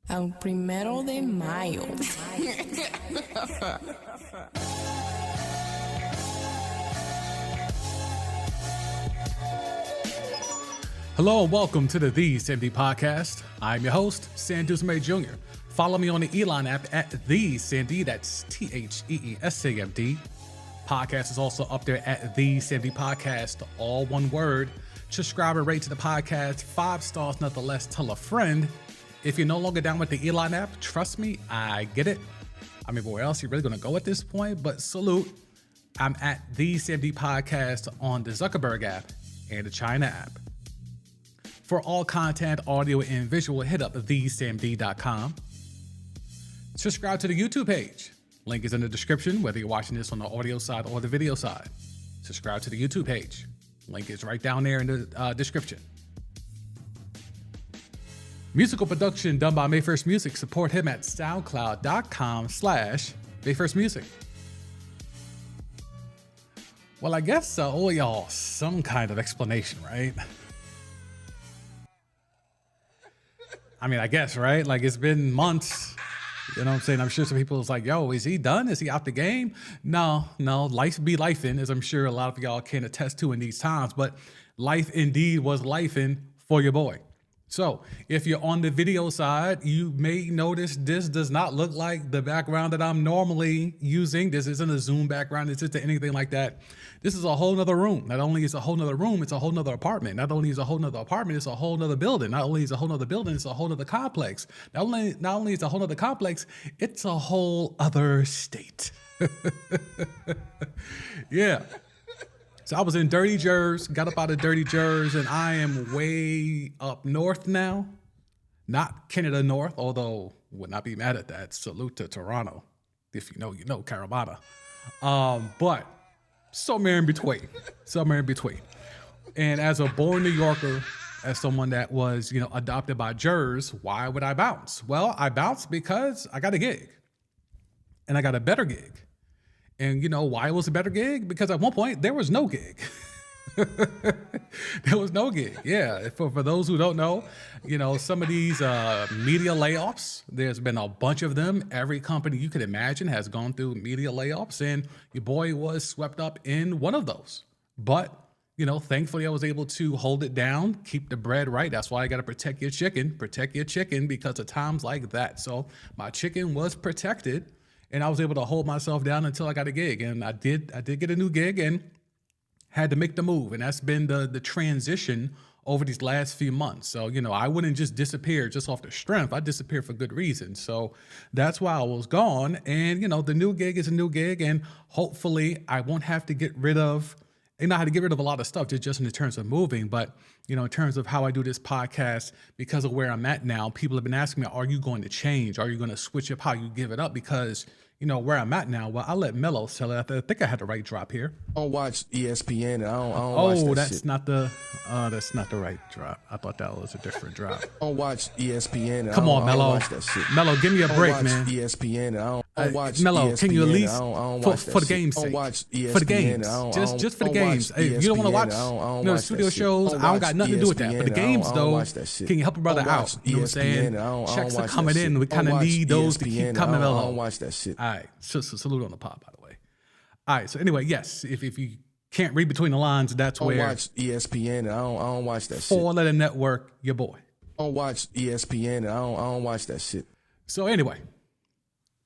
Al 1 de Mayo. Hello and welcome to the Sandy Podcast. I'm your host, Sandy May Jr. Follow me on the Elon app at The Sandy, that's TheeSamd. Podcast is also up there at The Sandy Podcast, all one word. Subscribe and rate to the podcast, 5 stars, nothing less. Tell a friend. If you're no longer down with the Elon app, trust me, I get it. I mean, where else are you really going to go at this point? But salute. I'm at The Sandy Podcast on the Zuckerberg app and the China app. For all content, audio, and visual, hit up thesamd.com. Subscribe to the YouTube page. Link is in the description, whether you're watching this on the audio side or the video side. Subscribe to the YouTube page. Link is right down there in the description. Musical production done by Mayfirst Music. Support him at soundcloud.com/MayfirstMusic. Well, I guess I owe y'all some kind of explanation, right? I mean, I guess, right? Like, it's been months. You know what I'm saying? I'm sure some people is like, yo, is he done? Is he out the game? No, life be lifing, as I'm sure a lot of y'all can attest to in these times. But life indeed was lifing for your boy. So if you're on the video side, you may notice this does not look like the background that I'm normally using. This isn't a Zoom background. This isn't anything like that. This is a whole nother room. Not only is it a whole nother room, it's a whole nother apartment. Not only is it a whole nother apartment, it's a whole nother building. Not only is it a whole nother building, it's a whole nother complex. Not only is it a whole nother complex, it's a whole other state. Yeah. So I was in Dirty Jers, got up out of Dirty Jers, and I am way up north now. Not Canada North, although would not be mad at that. Salute to Toronto. If you know, you know, Caravana. But somewhere in between. And as a born New Yorker, as someone that was, adopted by Jers, why would I bounce? Well, I bounced because I got a gig. And I got a better gig. And why it was a better gig? Because at one point, there was no gig. There was no gig. Yeah. For those who don't know, some of these media layoffs, there's been a bunch of them. Every company you could imagine has gone through media layoffs, and your boy was swept up in one of those. But, thankfully I was able to hold it down, keep the bread right. That's why I got to protect your chicken because of times like that. So my chicken was protected. And I was able to hold myself down until I got a gig. And I did get a new gig and had to make the move. And that's been the transition over these last few months. So, I wouldn't just disappear just off the strength. I disappeared for good reason. So that's why I was gone. And, the new gig is a new gig. And hopefully I won't have to get rid of, I had to get rid of a lot of stuff just in terms of moving. But, in terms of how I do this podcast, because of where I'm at now, people have been asking me, are you going to change? Are you going to switch up how you give it up? Because, where I'm at now, well, I'll let Mello tell it. I think I had the right drop here. I don't watch ESPN. And I don't watch that that's shit. That's not the right drop. I thought that was a different drop. I don't watch ESPN. And Come on, Mello. I don't watch that shit. Mello, give me a break, I don't watch man. ESPN. And I don't watch Mello, ESPN. can you at least, I don't watch for the that game's shit. sake, I don't watch ESPN. for the games, just for the games. Hey, if you don't want to watch, studio shows, I don't got nothing to do with that. But the games, though, can you help a brother out? You know what I'm saying? Checks are coming in. We kind of need those to keep coming, Mello. I don't watch that shit. All right, so salute on the pod, by the way. All right, so anyway, yes, if you can't read between the lines, that's where. I don't watch ESPN. And I don't watch that shit. 4-letter network, your boy. I don't watch ESPN. And I don't watch that shit. So anyway,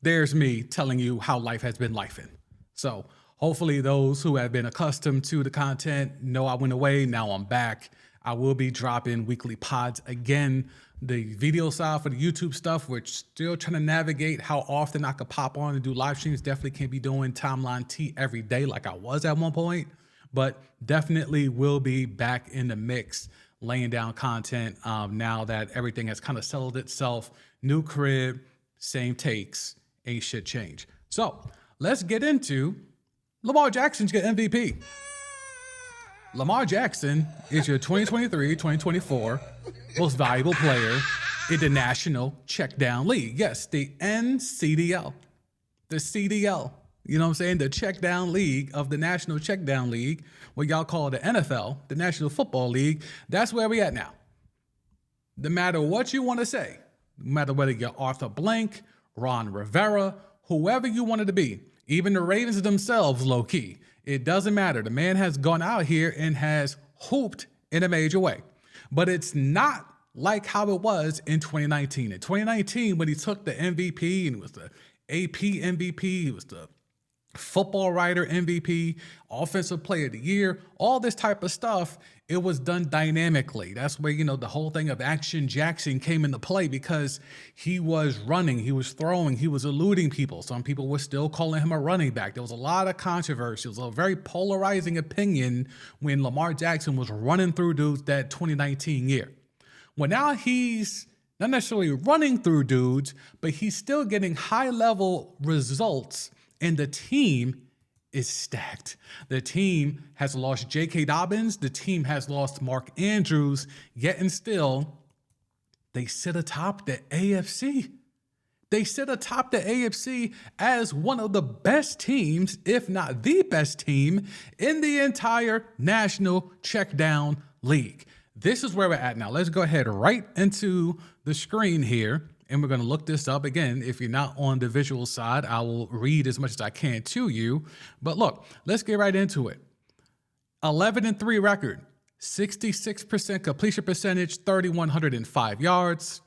there's me telling you how life has been lifing. So hopefully those who have been accustomed to the content know I went away. Now I'm back. I will be dropping weekly pods again. The video side for the YouTube stuff, we're still trying to navigate how often I could pop on and do live streams. Definitely can't be doing Timeline T every day like I was at one point, but definitely will be back in the mix, laying down content now that everything has kind of settled itself. New crib, same takes, ain't shit change. So let's get into Lamar Jackson's get MVP. Lamar Jackson is your 2023-2024 most valuable player in the National Checkdown League. Yes, the NCDL. The CDL. You know what I'm saying? The Checkdown League of the National Checkdown League, what y'all call the NFL, the National Football League. That's where we at now. No matter what you want to say, no matter whether you're Arthur Blank, Ron Rivera, whoever you wanted to be, even the Ravens themselves, low key. It doesn't matter. The man has gone out here and has hooped in a major way. But it's not like how it was in 2019. In 2019, when he took the MVP and it was the AP MVP, he was the Football Writer MVP, Offensive Player of the Year, all this type of stuff, it was done dynamically. That's where, the whole thing of Action Jackson came into play because he was running, he was throwing, he was eluding people. Some people were still calling him a running back. There was a lot of controversy. It was a very polarizing opinion when Lamar Jackson was running through dudes that 2019 year. Well, now he's not necessarily running through dudes, but he's still getting high-level results. And the team is stacked. The team has lost J.K. Dobbins. The team has lost Mark Andrews. Yet and still, they sit atop the AFC. They sit atop the AFC as one of the best teams, if not the best team, in the entire National Checkdown League. This is where we're at now. Let's go ahead right into the screen here. And we're going to look this up. Again, if you're not on the visual side, I will read as much as I can to you. But look, let's get right into it. 11-3 record, 66% completion percentage, 3,105 yards,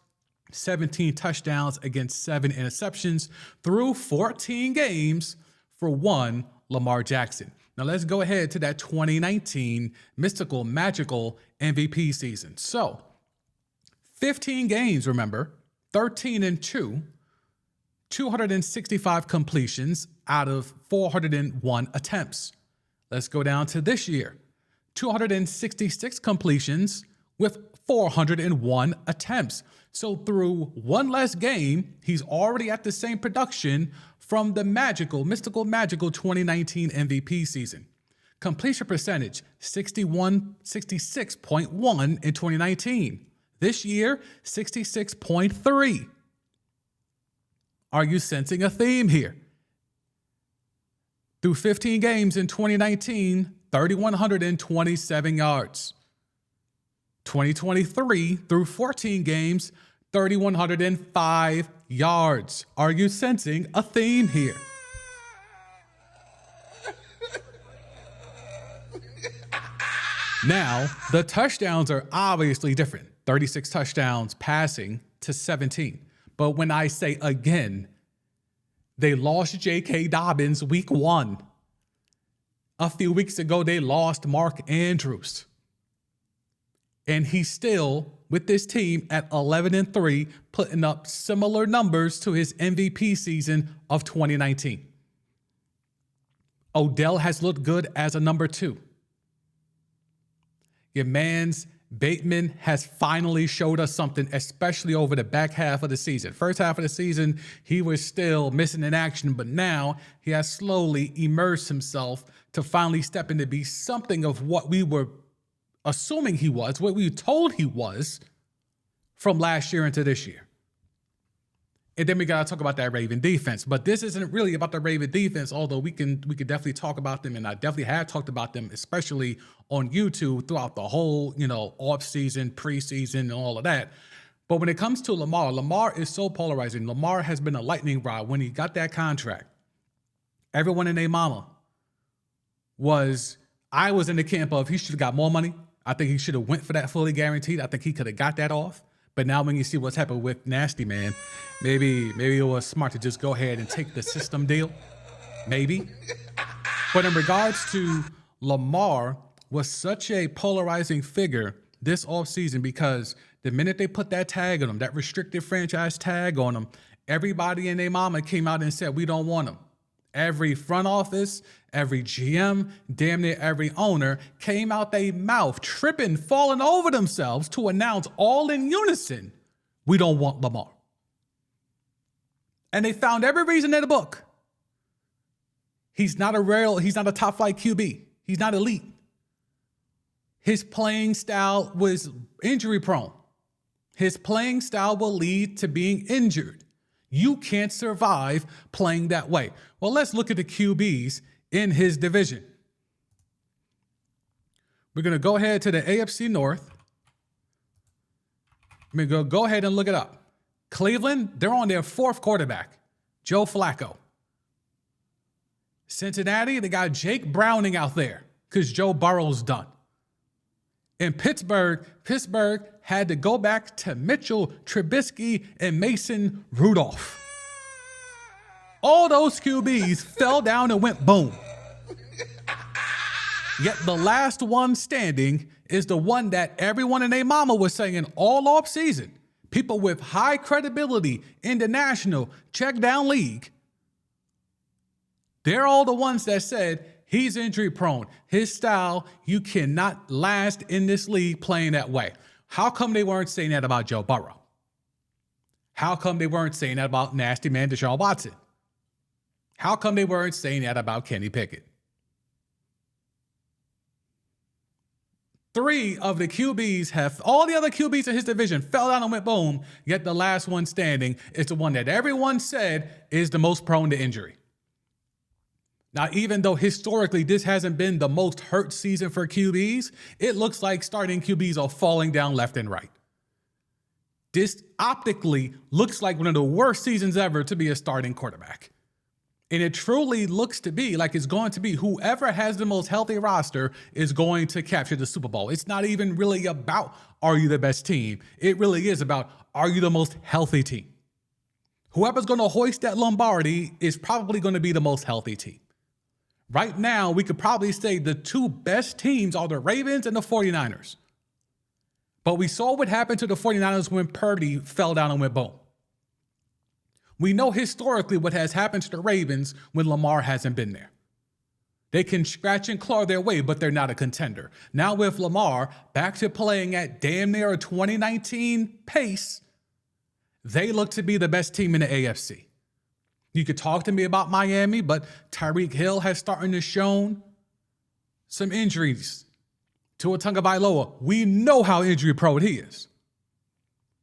17 touchdowns against 7 interceptions through 14 games for one Lamar Jackson. Now let's go ahead to that 2019 mystical, magical MVP season. So 15 games, remember, 13-2, 265 completions out of 401 attempts. Let's go down to this year. 266 completions with 401 attempts. So through one less game, he's already at the same production from the mystical 2019 MVP season. Completion percentage, 66.1 in 2019. This year, 66.3. Are you sensing a theme here? Through 15 games in 2019, 3,127 yards. 2023, through 14 games, 3,105 yards. Are you sensing a theme here? Now, the touchdowns are obviously different. 36 touchdowns passing to 17. But when I say again, they lost J.K. Dobbins week 1. A few weeks ago, they lost Mark Andrews. And he's still, with this team, at 11-3, putting up similar numbers to his MVP season of 2019. Odell has looked good as a number 2. Your man's Bateman has finally showed us something, especially over the back half of the season. First half of the season, he was still missing in action, but now he has slowly immersed himself to finally step in to be something of what we were assuming he was, what we were told he was from last year into this year. And then we got to talk about that Raven defense. But this isn't really about the Raven defense, although we can definitely talk about them. And I definitely have talked about them, especially on YouTube throughout the whole, off season, preseason, and all of that. But when it comes to Lamar is so polarizing. Lamar has been a lightning rod. When he got that contract, everyone and their mama I was in the camp of he should have got more money. I think he should have went for that fully guaranteed. I think he could have got that off. But now when you see what's happened with Nasty Man, maybe it was smart to just go ahead and take the system deal. Maybe. But in regards to Lamar, was such a polarizing figure this offseason because the minute they put that tag on him, that restricted franchise tag on him, everybody and their mama came out and said, we don't want him. Every front office, every GM, damn near every owner came out their mouth, tripping, falling over themselves to announce all in unison, we don't want Lamar. And they found every reason in the book. He's not a top flight QB. He's not elite. His playing style was injury prone. His playing style will lead to being injured. You can't survive playing that way. Well, let's look at the QBs in his division. We're going to go ahead to the AFC North. Go ahead and look it up. Cleveland, they're on their 4th quarterback, Joe Flacco. Cincinnati, they got Jake Browning out there because Joe Burrow's done. In Pittsburgh had to go back to Mitchell Trubisky and Mason Rudolph. All those QBs fell down and went boom. Yet the last one standing is the one that everyone and their mama was saying all off season. People with high credibility in the national check down league. They're all the ones that said he's injury prone. His style, you cannot last in this league playing that way. How come they weren't saying that about Joe Burrow? How come they weren't saying that about nasty man Deshaun Watson? How come they weren't saying that about Kenny Pickett? 3 of the QBs all the other QBs in his division fell down and went boom, yet the last one standing is the one that everyone said is the most prone to injury. Now, even though historically this hasn't been the most hurt season for QBs, it looks like starting QBs are falling down left and right. This optically looks like one of the worst seasons ever to be a starting quarterback. And it truly looks to be like it's going to be whoever has the most healthy roster is going to capture the Super Bowl. It's not even really about, are you the best team? It really is about, are you the most healthy team? Whoever's going to hoist that Lombardi is probably going to be the most healthy team. Right now, we could probably say the 2 best teams are the Ravens and the 49ers. But we saw what happened to the 49ers when Purdy fell down and went boom. We know historically what has happened to the Ravens when Lamar hasn't been there. They can scratch and claw their way, but they're not a contender. Now with Lamar back to playing at damn near a 2019 pace, they look to be the best team in the AFC. You could talk to me about Miami, but Tyreek Hill has starting to show some injuries. Tua Tagovailoa, we know how injury prone he is.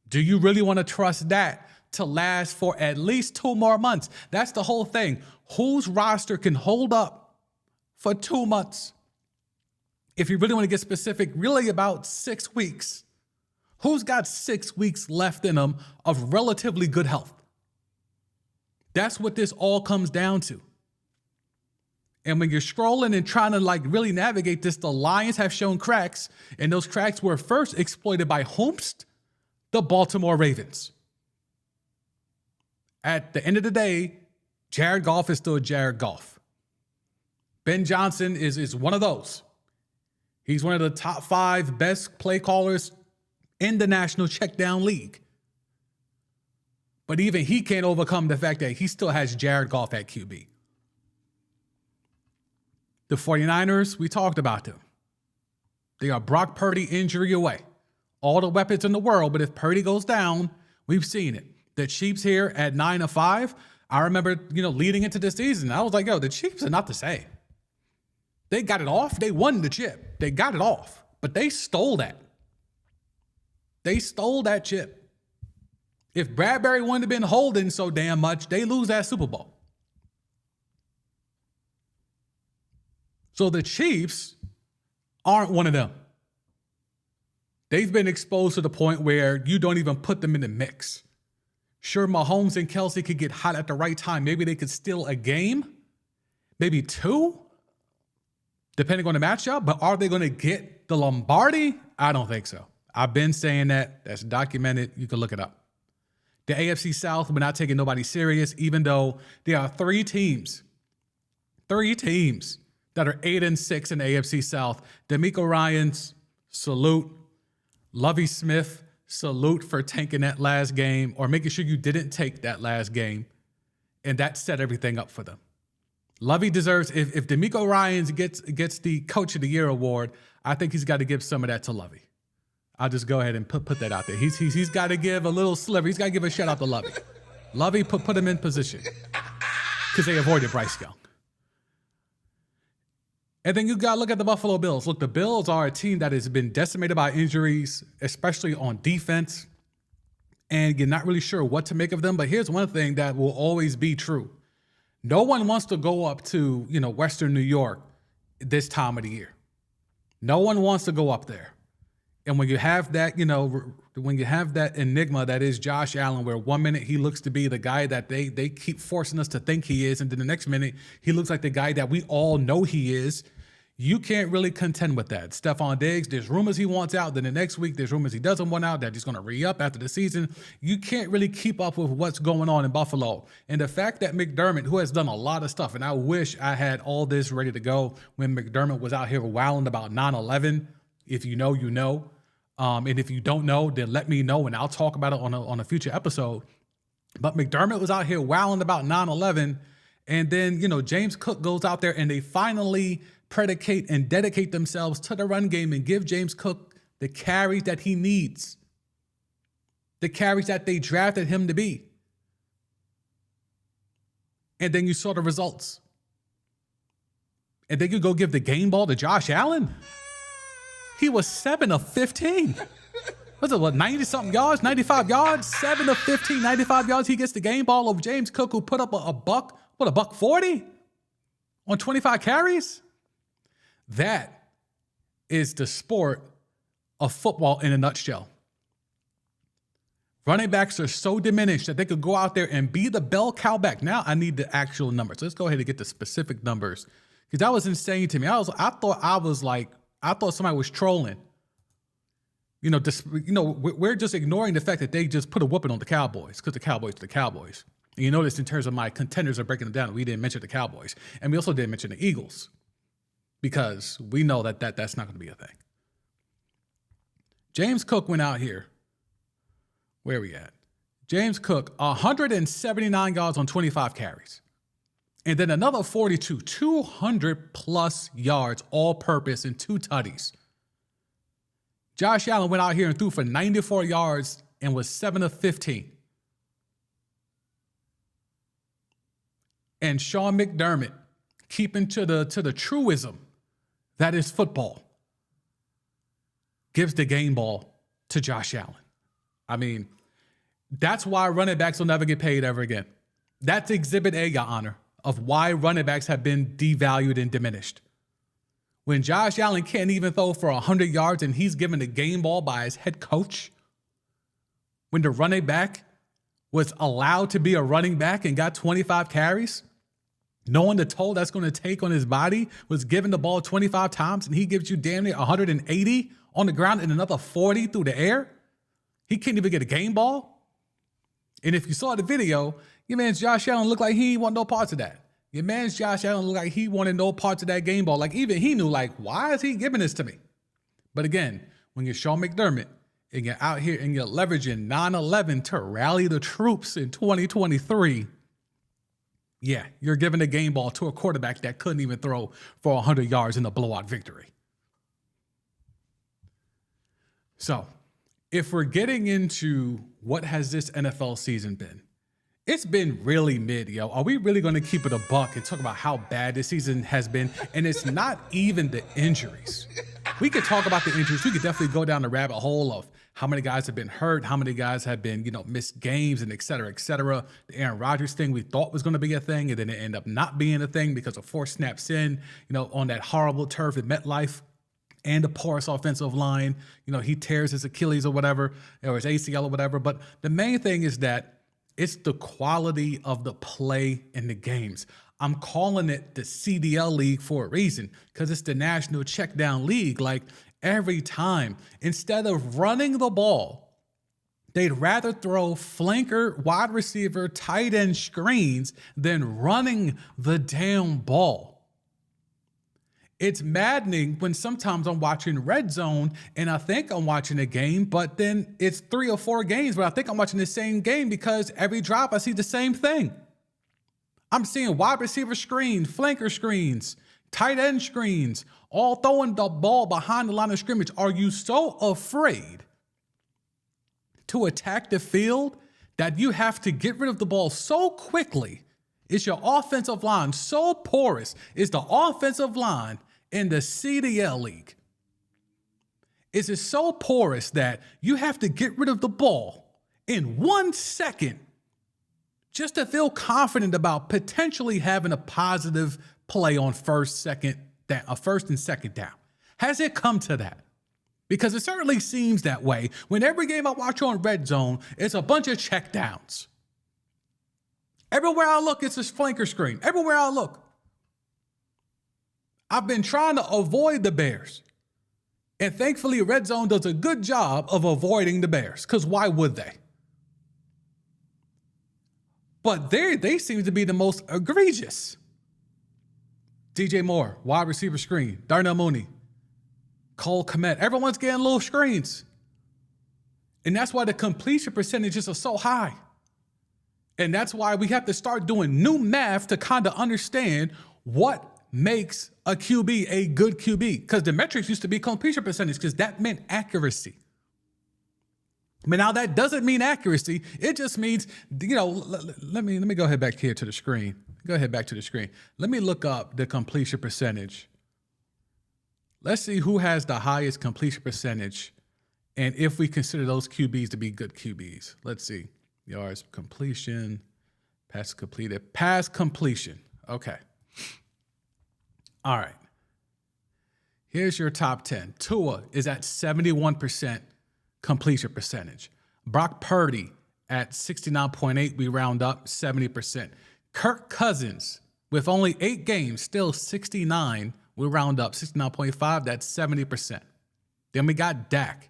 Do you really want to trust that to last for at least 2 more months? That's the whole thing. Whose roster can hold up for 2 months? If you really want to get specific, really about 6 weeks. Who's got 6 weeks left in them of relatively good health? That's what this all comes down to. And when you're scrolling and trying to really navigate this, the Lions have shown cracks, and those cracks were first exploited by whomst? The Baltimore Ravens. At the end of the day, Jared Goff is still Jared Goff. Ben Johnson is one of those. He's one of the top 5 best play callers in the National Checkdown League. But even he can't overcome the fact that he still has Jared Goff at QB. The 49ers, we talked about them. They are Brock Purdy injury away. All the weapons in the world, but if Purdy goes down, we've seen it. The Chiefs here at 9-5, I remember, leading into the season, I was like, the Chiefs are not the same. They got it off. They won the chip. They got it off, but they stole that. They stole that chip. If Bradbury wouldn't have been holding so damn much, they lose that Super Bowl. So the Chiefs aren't one of them. They've been exposed to the point where you don't even put them in the mix. Sure, Mahomes and Kelsey could get hot at the right time. Maybe they could steal a game, maybe 2, depending on the matchup. But are they going to get the Lombardi? I don't think so. I've been saying that. That's documented. You can look it up. The AFC South, we're not taking nobody serious, even though there are 3 teams that are 8-6 in the AFC South. D'Amico Ryans, salute. Lovie Smith, salute for tanking that last game or making sure you didn't take that last game. And that set everything up for them. Lovie deserves, if D'Amico Ryans gets the Coach of the Year award, I think he's got to give some of that to Lovie. I'll just go ahead and put that out there. He's got to give a little sliver. He's got to give a shout out to Lovie. Lovie put him in position because they avoided Bryce Young. And then you got to look at the Buffalo Bills. Look, the Bills are a team that has been decimated by injuries, especially on defense. And you're not really sure what to make of them. But here's one thing that will always be true. No one wants to go up to, Western New York this time of the year. No one wants to go up there. And when you have that, when you have that enigma that is Josh Allen, where 1 minute he looks to be the guy that they keep forcing us to think he is, and then the next minute he looks like the guy that we all know he is, you can't really contend with that. Stephon Diggs, there's rumors he wants out. Then the next week, there's rumors he doesn't want out, that he's going to re-up after the season. You can't really keep up with what's going on in Buffalo. And the fact that McDermott, who has done a lot of stuff, and I wish I had all this ready to go when McDermott was out here wilding about 9/11. If you know, you know. And if you don't know, then let me know, and I'll talk about it on a future episode. But McDermott was out here wilding about 9/11. And then, James Cook goes out there and they finally predicate and dedicate themselves to the run game and give James Cook the carries that he needs, the carries that they drafted him to be. And then you saw the results. And then you go give the game ball to Josh Allen. He was 7 of 15. Was it 90-something yards, 95 yards, 7 of 15, 95 yards. He gets the game ball over James Cook, who put up a buck, $140 on 25 carries? That is the sport of football in a nutshell. Running backs are so diminished that they could go out there and be the bell cow back. Now I need the actual numbers. Let's go ahead and get the specific numbers, because that was insane to me. I thought somebody was trolling. We're just ignoring the fact that they just put a whooping on the Cowboys, because the Cowboys are the Cowboys. And you notice in terms of my contenders are breaking them down, we didn't mention the Cowboys. And we also didn't mention the Eagles, because we know that's not going to be a thing. James Cook went out here. Where are we at? James Cook, 179 yards on 25 carries. And then another 42, 200 plus yards, all purpose, and 2 tutties. Josh Allen went out here and threw for 94 yards and was 7 of 15. And Sean McDermott, keeping to the truism that is football, gives the game ball to Josh Allen. I mean, that's why running backs will never get paid ever again. That's exhibit A, Your Honor, of why running backs have been devalued and diminished. When Josh Allen can't even throw for 100 yards and he's given the game ball by his head coach, when the running back was allowed to be a running back and got 25 carries, knowing the toll that's going to take on his body, was given the ball 25 times, and he gives you damn near 180 on the ground and another 40 through the air. He can't even get a game ball. And if you saw the video, your man's Josh Allen looked like he want no parts of that. Your man's Josh Allen looked like he wanted no parts of that game ball. Like, even he knew, like, why is he giving this to me? But again, when you're Sean McDermott and you're out here and you're leveraging 9/11 to rally the troops in 2023, yeah, you're giving a game ball to a quarterback that couldn't even throw for 100 yards in a blowout victory. So, if we're getting into what has this NFL season been, it's been really mid, yo. Are we really going to keep it a buck and talk about how bad this season has been? And it's not even the injuries. We could talk about the injuries. We could definitely go down the rabbit hole of how many guys have been hurt, how many guys have been, missed games, and et cetera, et cetera. The Aaron Rodgers thing we thought was going to be a thing, and then it ended up not being a thing because of 4 snaps in, on that horrible turf at MetLife, and the porous offensive line. He tears his Achilles or whatever, or his ACL or whatever. But the main thing is that it's the quality of the play in the games. I'm calling it the CDL league for a reason, because it's the National Checkdown League. Like, every time, instead of running the ball, they'd rather throw flanker, wide receiver, tight end screens than running the damn ball. It's maddening when sometimes I'm watching Red Zone and I think I'm watching a game, but then it's 3 or 4 games, but I think I'm watching the same game, because every drop I see the same thing. I'm seeing wide receiver screens, flanker screens, tight end screens, all throwing the ball behind the line of scrimmage. Are you so afraid to attack the field that you have to get rid of the ball so quickly? Is your offensive line so porous? Is the offensive line in the CDL league, is it so porous that you have to get rid of the ball in 1 second just to feel confident about potentially having a positive play on first and second down? Has it come to that? Because it certainly seems that way. When every game I watch on Red Zone, it's a bunch of checkdowns. Everywhere I look, it's a flanker screen. Everywhere I look. I've been trying to avoid the Bears. And thankfully, Red Zone does a good job of avoiding the Bears. Because why would they? But they seem to be the most egregious. DJ Moore, wide receiver screen. Darnell Mooney. Cole Kmet. Everyone's getting little screens. And that's why the completion percentages are so high. And that's why we have to start doing new math to kind of understand what makes a QB a good QB. Because the metrics used to be completion percentage because that meant accuracy. But now that doesn't mean accuracy. It just means, let me go ahead back here to the screen. Go ahead back to the screen. Let me look up the completion percentage. Let's see who has the highest completion percentage and if we consider those QBs to be good QBs. Let's see. Yards completion, pass completed, pass completion. Okay. All right. Here's your top 10. Tua is at 71% completion percentage. Brock Purdy at 69.8, we round up 70%. Kirk Cousins with only 8 games, still 69, we round up 69.5, that's 70%. Then we got Dak.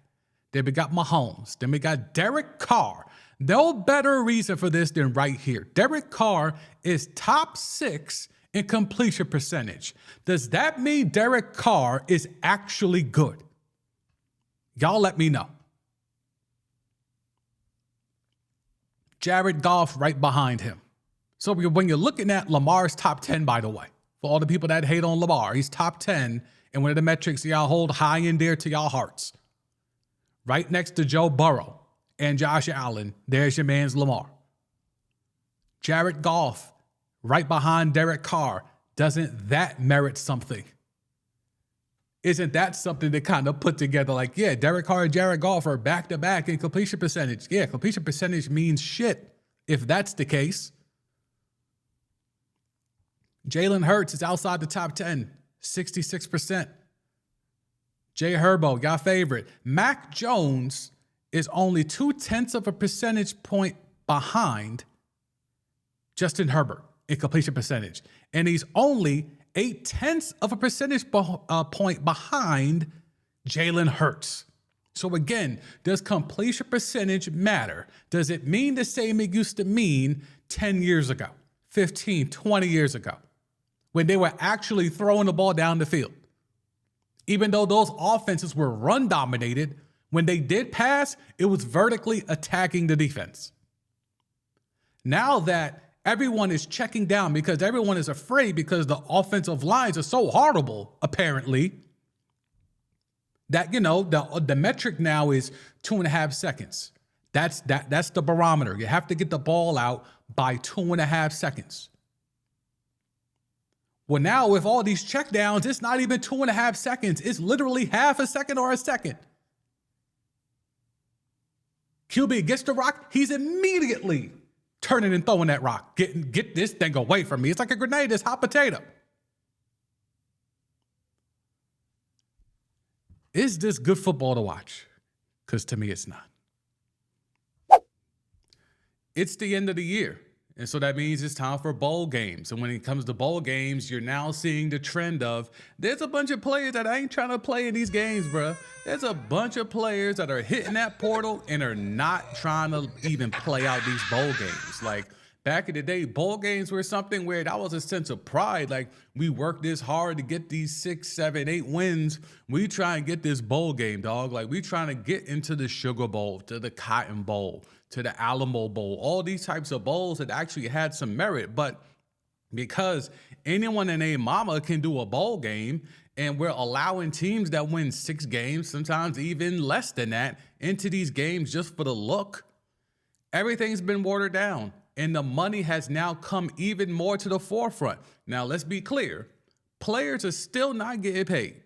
Then we got Mahomes. Then we got Derek Carr. No better reason for this than right here. Derek Carr is top 6 in completion percentage. Does that mean Derek Carr is actually good? Y'all let me know. Jared Goff right behind him. So when you're looking at Lamar's top 10, by the way, for all the people that hate on Lamar, he's top 10 and one of the metrics y'all hold high and dear to y'all hearts. Right next to Joe Burrow and Josh Allen, there's your man's Lamar. Jared Goff right behind Derek Carr. Doesn't that merit something? Isn't that something to kind of put together like, yeah, Derek Carr and Jared Goff are back-to-back in completion percentage. Yeah, completion percentage means shit if that's the case. Jalen Hurts is outside the top 10, 66%. Jay Herbo, y'all favorite. Mac Jones is only 0.2 of a percentage point behind Justin Herbert in completion percentage. And he's only 0.8 of a percentage point behind Jalen Hurts. So again, does completion percentage matter? Does it mean the same it used to mean 10 years ago, 15, 20 years ago, when they were actually throwing the ball down the field? Even though those offenses were run dominated, when they did pass, it was vertically attacking the defense. Now that everyone is checking down because everyone is afraid because the offensive lines are so horrible, apparently, that, the metric now is 2.5 seconds. That's the barometer. You have to get the ball out by 2.5 seconds. Well, now with all these checkdowns, it's not even 2.5 seconds. It's literally half a second or a second. QB gets the rock, he's immediately turning and throwing that rock. Get this thing away from me. It's like a grenade. It's hot potato. Is this good football to watch? Because to me, it's not. It's the end of the year. And so that means it's time for bowl games. And when it comes to bowl games, you're now seeing the trend of there's a bunch of players that ain't trying to play in these games, bro. There's a bunch of players that are hitting that portal and are not trying to even play out these bowl games. Like back in the day, bowl games were something where that was a sense of pride. Like we worked this hard to get these 6, 7, 8 wins. We try and get this bowl game, dog. Like we trying to get into the Sugar Bowl, to the Cotton Bowl, to the Alamo Bowl, all these types of bowls that actually had some merit. But because anyone and a mama can do a bowl game, and we're allowing teams that win 6 games, sometimes even less than that, into these games just for the look, everything's been watered down. And the money has now come even more to the forefront. Now, let's be clear. Players are still not getting paid.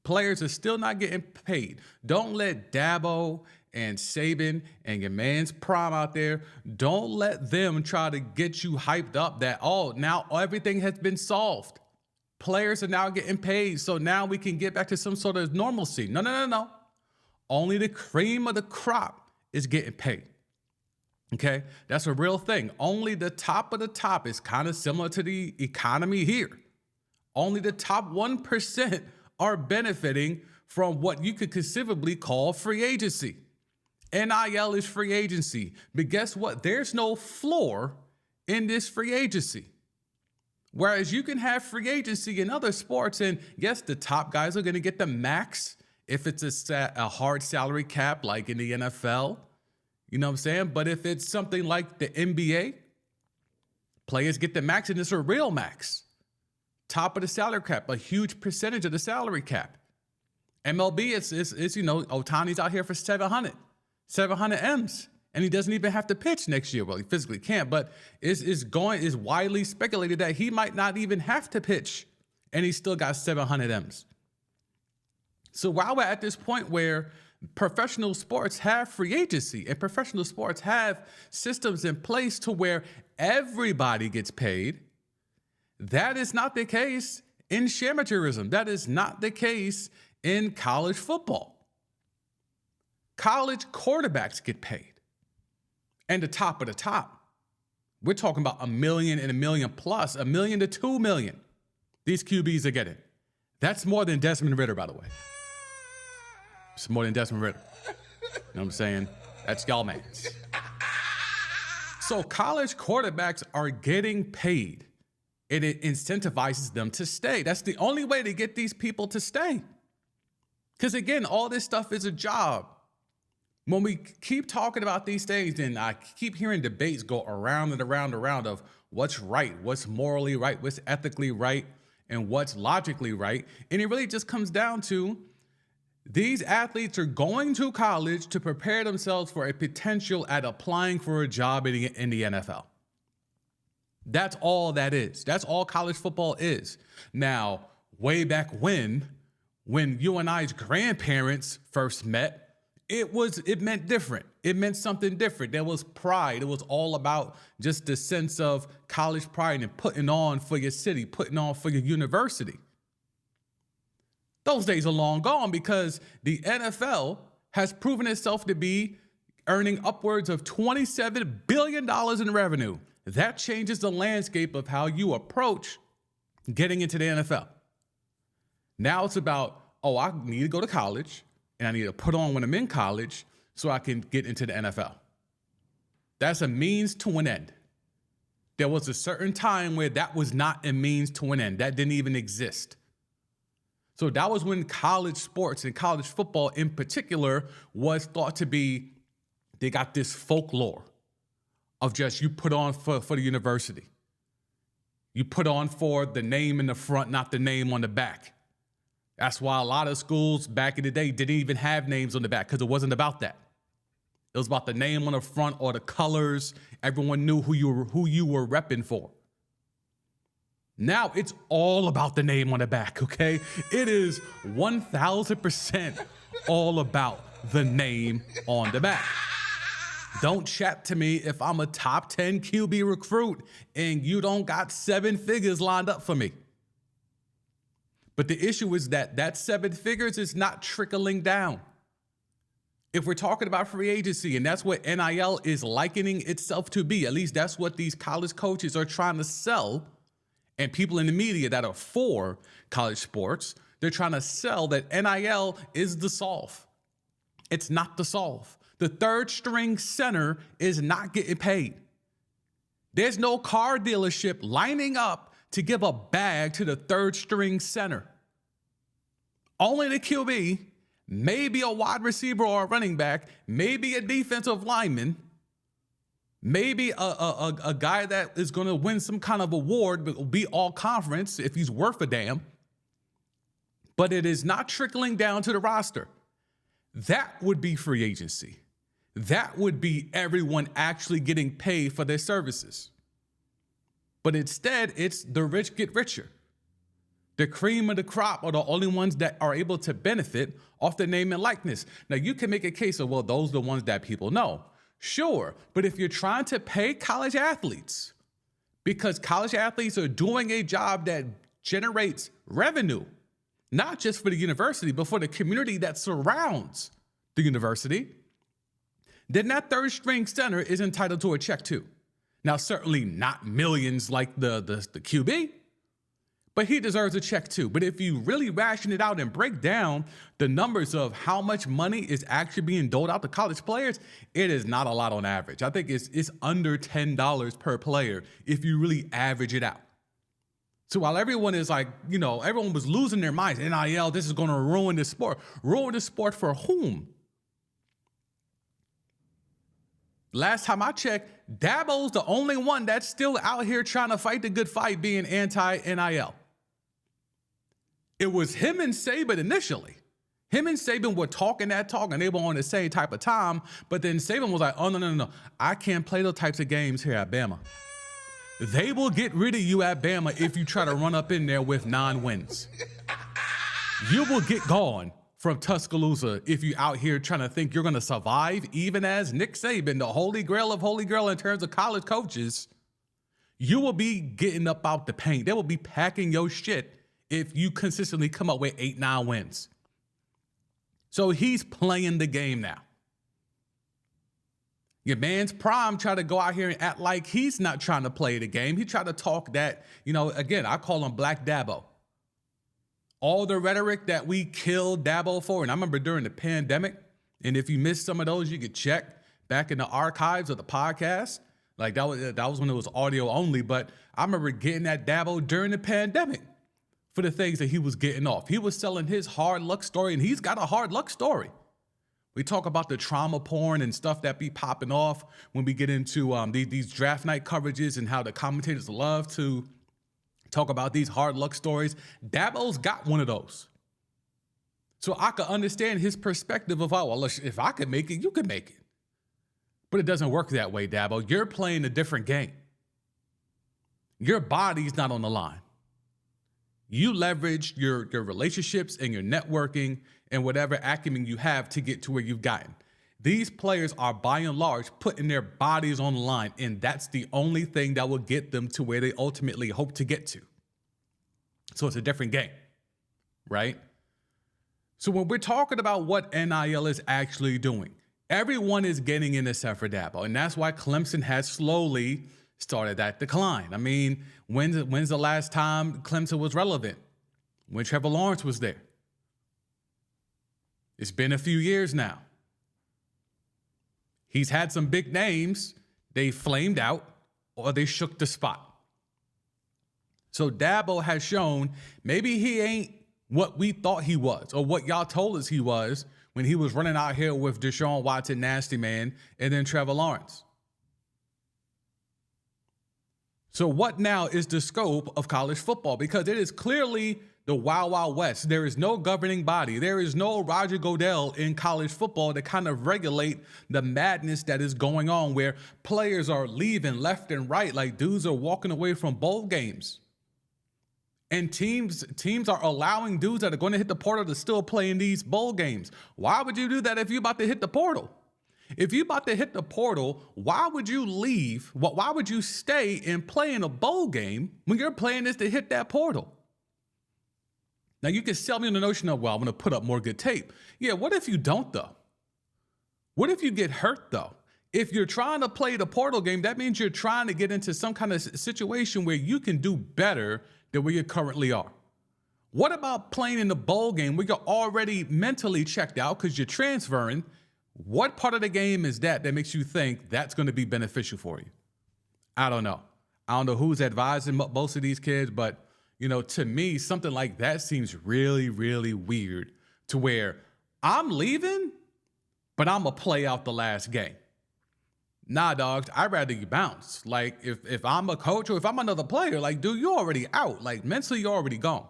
Players are still not getting paid. Don't let Dabo and Saban and your man's Prime out there, don't let them try to get you hyped up that, oh, now everything has been solved. Players are now getting paid, so now we can get back to some sort of normalcy. No. Only the cream of the crop is getting paid. Okay, that's a real thing. Only the top of the top is kind of similar to the economy here. Only the top 1% are benefiting from what you could conceivably call free agency. NIL is free agency. But guess what? There's no floor in this free agency. Whereas you can have free agency in other sports, and yes, the top guys are going to get the max if it's a hard salary cap like in the NFL. You know what I'm saying? But if it's something like the NBA, players get the max, and it's a real max. Top of the salary cap, a huge percentage of the salary cap. MLB, it's Ohtani's out here for 700 M's, and he doesn't even have to pitch next year. Well, he physically can't, but it's widely speculated that he might not even have to pitch, and he still got 700 M's. So while we're at this point where professional sports have free agency and professional sports have systems in place to where everybody gets paid, that is not the case in amateurism. That is not the case in college football. College quarterbacks get paid. And the top of the top, we're talking about $1 million and $1 million plus, $1 million to $2 million. These QBs are getting. That's more than Desmond Ridder, by the way. It's more than Desmond Ridder. You know what I'm saying? That's y'all mans. So college quarterbacks are getting paid, and it incentivizes them to stay. That's the only way to get these people to stay. Because again, all this stuff is a job. When we keep talking about these things, and I keep hearing debates go around and around and around of what's right, what's morally right, what's ethically right, and what's logically right. And it really just comes down to these athletes are going to college to prepare themselves for a potential at applying for a job in the NFL. That's all that is. That's all college football is. Now, way back when you and I's grandparents first met, it meant different. It meant something different. There was pride. It was all about just the sense of college pride and putting on for your city, putting on for your university. Those days are long gone because the NFL has proven itself to be earning upwards of $27 billion in revenue. That changes the landscape of how you approach getting into the NFL. Now it's about, I need to go to college, and I need to put on when I'm in college so I can get into the NFL. That's a means to an end. There was a certain time where that was not a means to an end. That didn't even exist. So that was when college sports and college football in particular was thought to be, they got this folklore of just you put on for the university. You put on for the name in the front, not the name on the back. That's why a lot of schools back in the day didn't even have names on the back, because it wasn't about that. It was about the name on the front or the colors. Everyone knew who you were repping for. Now it's all about the name on the back, okay? It is 1,000% all about the name on the back. Don't chat to me if I'm a top 10 QB recruit and you don't got 7 figures lined up for me. But the issue is that 7 figures is not trickling down. If we're talking about free agency, and that's what NIL is likening itself to be, at least that's what these college coaches are trying to sell, and people in the media that are for college sports, they're trying to sell that NIL is the solve. It's not the solve. The third string center is not getting paid. There's no car dealership lining up to give a bag to the third string center. Only the QB, maybe a wide receiver or a running back, maybe a defensive lineman, maybe a guy that is going to win some kind of award, but will be all conference if he's worth a damn. But it is not trickling down to the roster. That would be free agency. That would be everyone actually getting paid for their services. But instead, it's the rich get richer. The cream of the crop are the only ones that are able to benefit off the name and likeness. Now, you can make a case of, well, those are the ones that people know. Sure, but if you're trying to pay college athletes, because college athletes are doing a job that generates revenue, not just for the university, but for the community that surrounds the university, then that third string center is entitled to a check too. Now, certainly not millions like the QB, but he deserves a check too. But if you really ration it out and break down the numbers of how much money is actually being doled out to college players, it is not a lot on average. I think it's under $10 per player if you really average it out. So while everyone is like, everyone was losing their minds, NIL, this is going to ruin the sport. Ruin the sport for whom? Last time I checked, Dabo's the only one that's still out here trying to fight the good fight being anti-NIL. It was him and Saban initially. Him and Saban were talking that talk, and they were on the same type of time, but then Saban was like, oh, no. I can't play those types of games here at Bama. They will get rid of you at Bama if you try to run up in there with 9 wins. You will get gone from Tuscaloosa if you out here trying to think you're going to survive, even as Nick Saban, the holy grail of holy grail in terms of college coaches. You will be getting up out the paint. They will be packing your shit if you consistently come up with 8, 9 wins. So he's playing the game now. Your man's Prime tried to go out here and act like he's not trying to play the game. He tried to talk that, again, I call him Black Dabo. All the rhetoric that we killed Dabo for, and I remember during the pandemic, and if you missed some of those, you could check back in the archives of the podcast. Like that was when it was audio only, but I remember getting at Dabo during the pandemic for the things that he was getting off. He was selling his hard luck story, and he's got a hard luck story. We talk about the trauma porn and stuff that be popping off when we get into these draft night coverages and how the commentators love to talk about these hard luck stories. Dabo's got one of those. So I could understand his perspective of, if I could make it, you could make it. But it doesn't work that way, Dabo. You're playing a different game. Your body's not on the line. You leverage your relationships and your networking and whatever acumen you have to get to where you've gotten. These players are, by and large, putting their bodies on the line, and that's the only thing that will get them to where they ultimately hope to get to. So it's a different game, right? So when we're talking about what NIL is actually doing, everyone is getting in except for Dabo, and that's why Clemson has slowly started that decline. I mean, when's the last time Clemson was relevant? When Trevor Lawrence was there. It's been a few years now. He's had some big names. They flamed out or they shook the spot. So Dabo has shown maybe he ain't what we thought he was or what y'all told us he was when he was running out here with Deshaun Watson, Nasty Man, and then Trevor Lawrence. So what now is the scope of college football? Because it is clearly the Wild Wild West. There is no governing body. There is no Roger Goodell in college football to kind of regulate the madness that is going on where players are leaving left and right. Like dudes are walking away from bowl games. And teams are allowing dudes that are going to hit the portal to still play in these bowl games. Why would you do that if you're about to hit the portal? If you're about to hit the portal, why would you leave? Why would you stay and play in a bowl game when your plan is to hit that portal? Now, you can sell me on the notion of, well, I'm going to put up more good tape. Yeah, what if you don't, though? What if you get hurt, though? If you're trying to play the portal game, that means you're trying to get into some kind of situation where you can do better than where you currently are. What about playing in the bowl game where you're already mentally checked out because you're transferring? What part of the game is that makes you think that's going to be beneficial for you? I don't know. I don't know who's advising most of these kids, but, to me, something like that seems really, really weird to where I'm leaving, but I'm going to play out the last game. Nah, dogs, I'd rather you bounce. Like, if I'm a coach or if I'm another player, like, dude, you're already out. Like, mentally, you're already gone.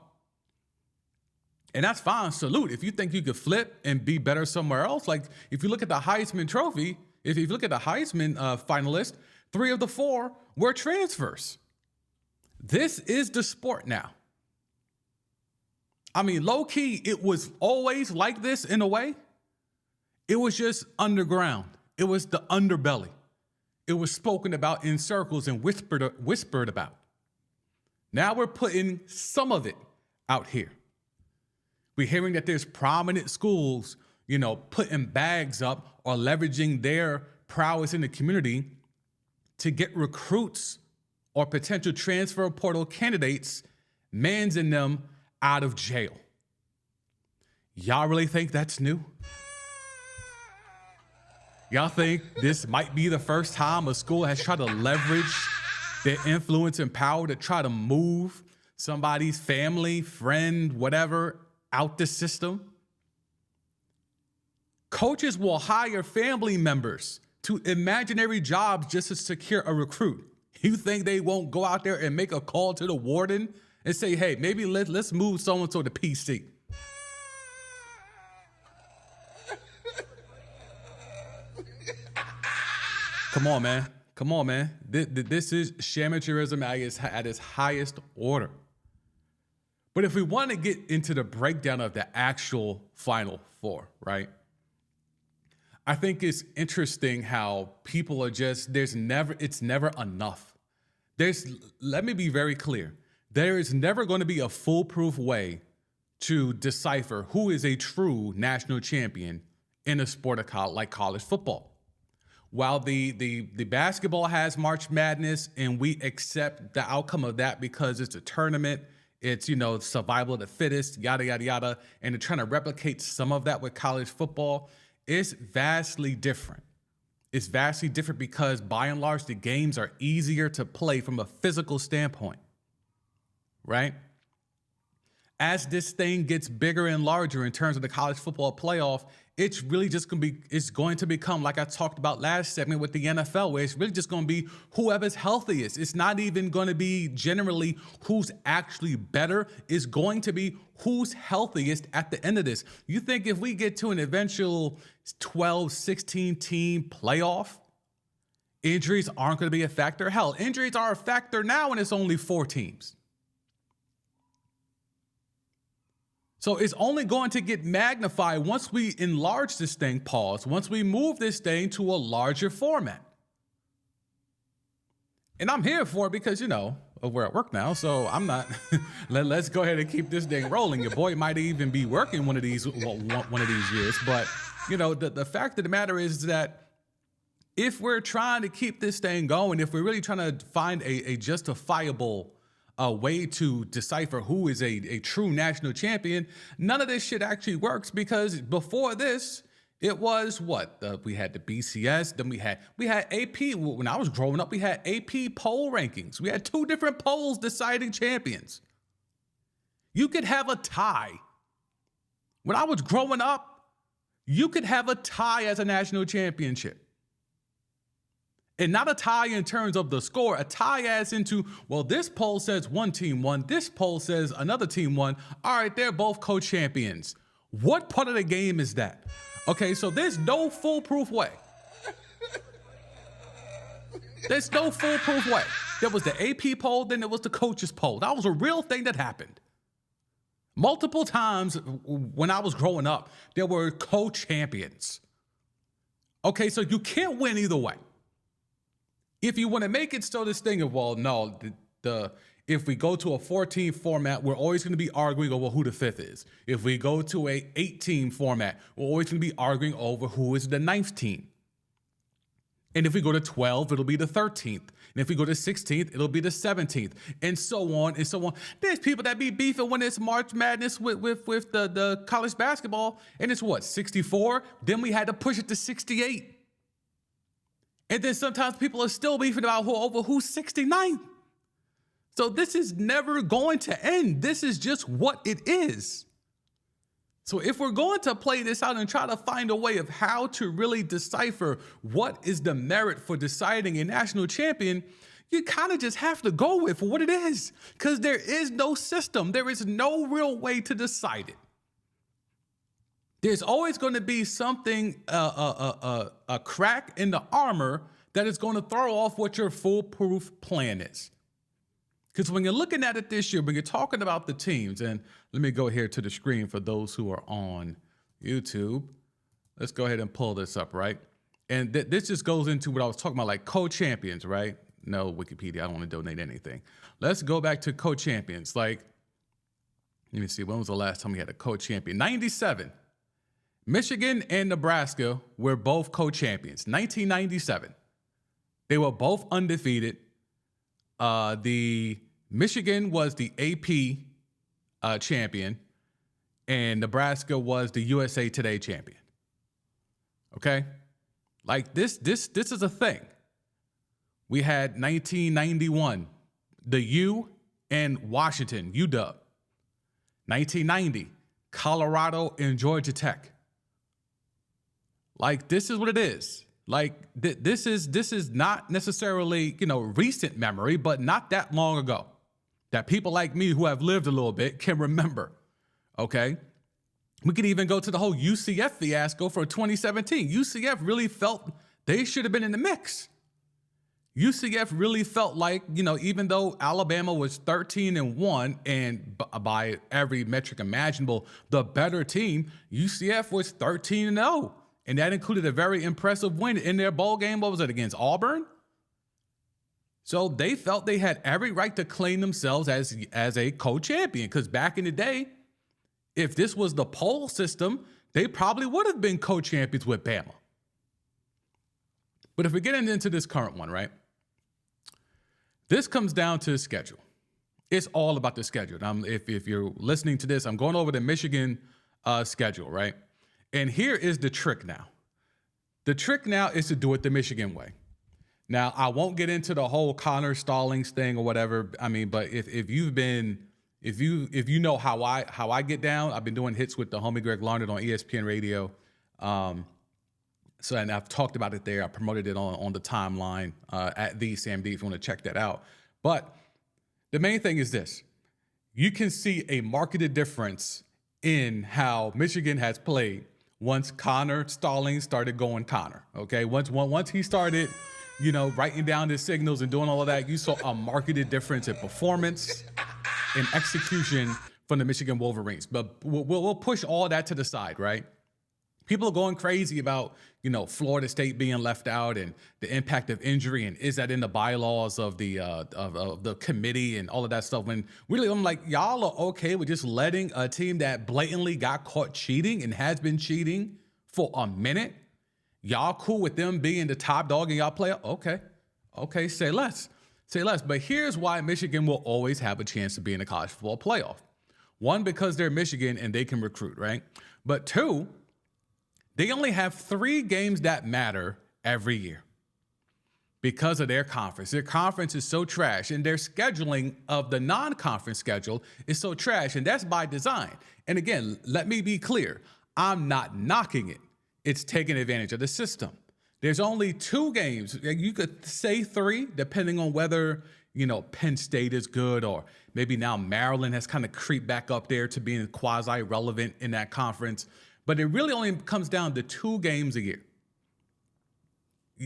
And that's fine. Salute. If you think you could flip and be better somewhere else, like if you look at the Heisman Trophy, if you look at the Heisman finalists, 3 of the 4 were transfers. This is the sport now. I mean, low key, it was always like this in a way. It was just underground. It was the underbelly. It was spoken about in circles and whispered about. Now we're putting some of it out here. We're hearing that there's prominent schools, putting bags up or leveraging their prowess in the community to get recruits or potential transfer portal candidates, manzing them out of jail. Y'all really think that's new? Y'all think this might be the first time a school has tried to leverage their influence and power to try to move somebody's family, friend, whatever, out the system? Coaches will hire family members to imaginary jobs just to secure a recruit. You think they won't go out there and make a call to the warden and say, hey, maybe let's move so-and-so to PC? Come on, man. Come on, man. This is amateurism at its highest order. But if we want to get into the breakdown of the actual Final Four, right? I think it's interesting how people are just, it's never enough. Let me be very clear. There is never going to be a foolproof way to decipher who is a true national champion in a sport like college football. While the basketball has March Madness and we accept the outcome of that because it's a tournament, it's, survival of the fittest, yada, yada, yada, and they're trying to replicate some of that with college football, it's vastly different. It's vastly different because by and large, the games are easier to play from a physical standpoint, right? As this thing gets bigger and larger in terms of the college football playoff, it's really just going to become, like I talked about last segment with the NFL, where it's really just going to be whoever's healthiest. It's not even going to be generally who's actually better. It's going to be who's healthiest at the end of this. You think if we get to an eventual 12, 16 team playoff, injuries aren't going to be a factor? Hell, injuries are a factor now and it's only 4 teams. So it's only going to get magnified once we enlarge this thing, once we move this thing to a larger format. And I'm here for it because, we're at work now, so I'm not, let's go ahead and keep this thing rolling. Your boy might even be working one of these years. But, the fact of the matter is that if we're trying to keep this thing going, if we're really trying to find a justifiable way to decipher who is a true national champion, none of this shit actually works because before this, it was what? We had the BCS, then we had AP. When I was growing up, we had AP poll rankings. We had 2 different polls deciding champions. You could have a tie. When I was growing up, you could have a tie as a national championship. And not a tie in terms of the score, a tie as into, well, this poll says one team won, this poll says another team won. All right, they're both co-champions. What part of the game is that? Okay, so there's no foolproof way. There's no foolproof way. There was the AP poll, then there was the coaches poll. That was a real thing that happened. Multiple times when I was growing up, there were co-champions. Okay, so you can't win either way. If you want to make it so this thing of, well, no, if we go to a 14 format, we're always going to be arguing over who the 5th is. If we go to a 18 format, we're always going to be arguing over who is the 9th team. And if we go to 12, it'll be the 13th. And if we go to 16th, it'll be the 17th, and so on and so on. There's people that be beefing when it's March Madness with the college basketball, and it's what, 64? Then we had to push it to 68. And then sometimes people are still beefing about who's 69. So this is never going to end. This is just what it is. So if we're going to play this out and try to find a way of how to really decipher what is the merit for deciding a national champion, you kind of just have to go with what it is, because there is no system. There is no real way to decide it. There's always going to be something, a crack in the armor that is going to throw off what your foolproof plan is. Because when you're looking at it this year, when you're talking about the teams, and let me go here to the screen for those who are on YouTube. Let's go ahead and pull this up, right? And this just goes into what I was talking about, like co-champions, right? No, Wikipedia, I don't want to donate anything. Let's go back to co-champions. Like, let me see, when was the last time we had a co-champion? 97. Michigan and Nebraska were both co-champions. 1997. They were both undefeated. The Michigan was the AP champion, and Nebraska was the USA Today champion. Okay? Like this is a thing. We had 1991, the U and Washington, UW. 1990, Colorado and Georgia Tech. Like, this is what it is. Like, this is not necessarily, recent memory, but not that long ago that people like me who have lived a little bit can remember, okay? We could even go to the whole UCF fiasco for 2017. UCF really felt they should have been in the mix. UCF really felt like, even though Alabama was 13-1 and by every metric imaginable, the better team, UCF was 13-0. And that included a very impressive win in their bowl game. What was it, against Auburn? So they felt they had every right to claim themselves as a co-champion, because back in the day, if this was the poll system, they probably would have been co-champions with Bama. But if we're getting into this current one, right? This comes down to the schedule. It's all about the schedule. If you're listening to this, I'm going over the Michigan schedule, right? And here is the trick now. The trick now is to do it the Michigan way. Now, I won't get into the whole Connor Stallings thing or whatever. I mean, but if you know how I get down, I've been doing hits with the homie Greg Larned on ESPN Radio. And I've talked about it there. I promoted it on the timeline at the Sam D if you want to check that out. But the main thing is this. You can see a marked difference in how Michigan has played once Connor Stallings started going Connor, okay? Once he started, writing down his signals and doing all of that, you saw a marked difference in performance and execution from the Michigan Wolverines. But we'll push all that to the side, right? People are going crazy about, Florida State being left out and the impact of injury, and is that in the bylaws of the committee and all of that stuff. When really, I'm like, y'all are okay with just letting a team that blatantly got caught cheating and has been cheating for a minute? Y'all cool with them being the top dog in y'all playoff? Okay, say less. But here's why Michigan will always have a chance to be in the college football playoff. One, because they're Michigan and they can recruit, right? But two, they only have 3 games that matter every year because of their conference. Their conference is so trash, and their scheduling of the non-conference schedule is so trash, and that's by design. And again, let me be clear. I'm not knocking it. It's taking advantage of the system. There's only 2 games. You could say 3, depending on whether, Penn State is good, or maybe now Maryland has kind of creeped back up there to being quasi-relevant in that conference. But it really only comes down to 2 games a year.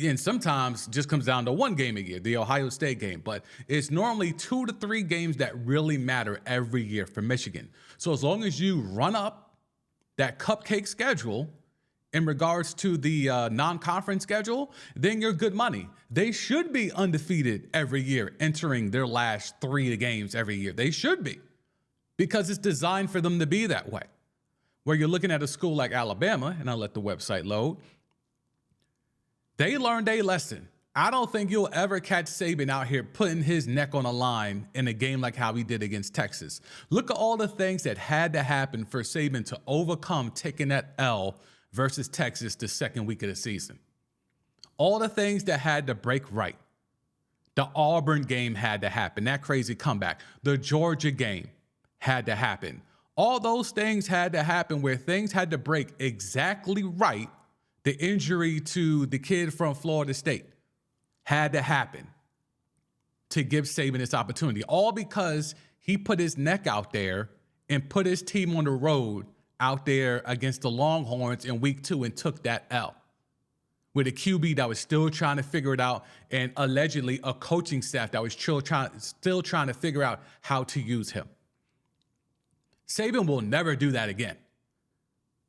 And sometimes just comes down to 1 game a year, the Ohio State game. But it's normally 2 to 3 games that really matter every year for Michigan. So as long as you run up that cupcake schedule in regards to the non-conference schedule, then you're good money. They should be undefeated every year, entering their last 3 games every year. They should be, because it's designed for them to be that way. Where you're looking at a school like Alabama, and I'll let the website load, they learned a lesson. I don't think you'll ever catch Saban out here putting his neck on the line in a game like how he did against Texas. Look at all the things that had to happen for Saban to overcome taking that L versus Texas the second week of the season. All the things that had to break right. The Auburn game had to happen, that crazy comeback. The Georgia game had to happen. All those things had to happen where things had to break exactly right. The injury to the kid from Florida State had to happen to give Saban this opportunity. All because he put his neck out there and put his team on the road out there against the Longhorns in week 2 and took that L. With a QB that was still trying to figure it out, and allegedly a coaching staff that was still trying to figure out how to use him. Saban will never do that again,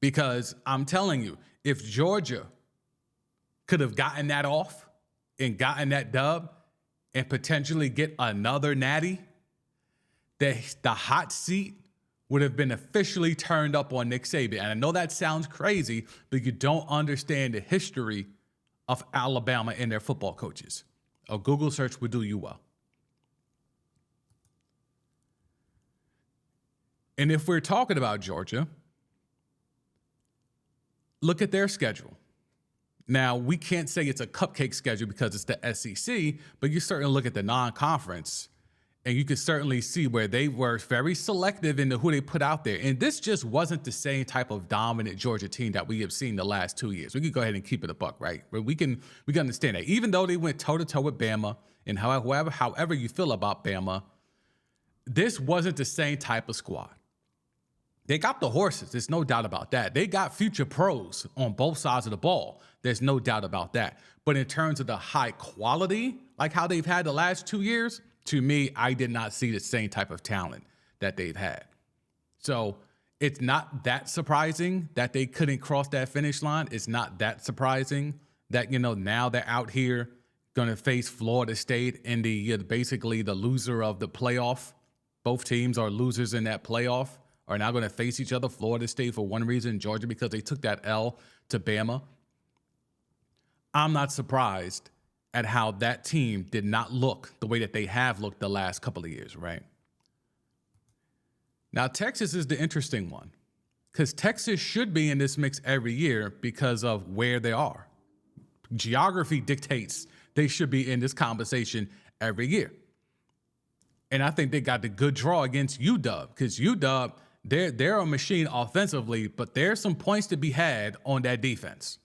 because I'm telling you, if Georgia could have gotten that off and gotten that dub and potentially get another natty, the hot seat would have been officially turned up on Nick Saban. And I know that sounds crazy, but you don't understand the history of Alabama and their football coaches. A Google search would do you well. And if we're talking about Georgia, look at their schedule. Now, we can't say it's a cupcake schedule because it's the SEC, but you certainly look at the non-conference, and you can certainly see where they were very selective into who they put out there. And this just wasn't the same type of dominant Georgia team that we have seen the last 2 years. We could go ahead and keep it a buck, right? But we can understand that. Even though they went toe-to-toe with Bama, and however you feel about Bama, this wasn't the same type of squad. They got the horses. There's no doubt about that. They got future pros on both sides of the ball. There's no doubt about that. But in terms of the high quality, like how they've had the last 2 years, to me, I did not see the same type of talent that they've had. So it's not that surprising that they couldn't cross that finish line. It's not that surprising that, now they're out here going to face Florida State and basically the loser of the playoff. Both teams are losers in that playoff, are now going to face each other. Florida State for one reason, Georgia because they took that L to Bama. I'm not surprised at how that team did not look the way that they have looked the last couple of years, right? Now, Texas is the interesting one because Texas should be in this mix every year because of where they are. Geography dictates they should be in this conversation every year. And I think they got the good draw against UW because UW, they're a machine offensively, but there's some points to be had on that defense.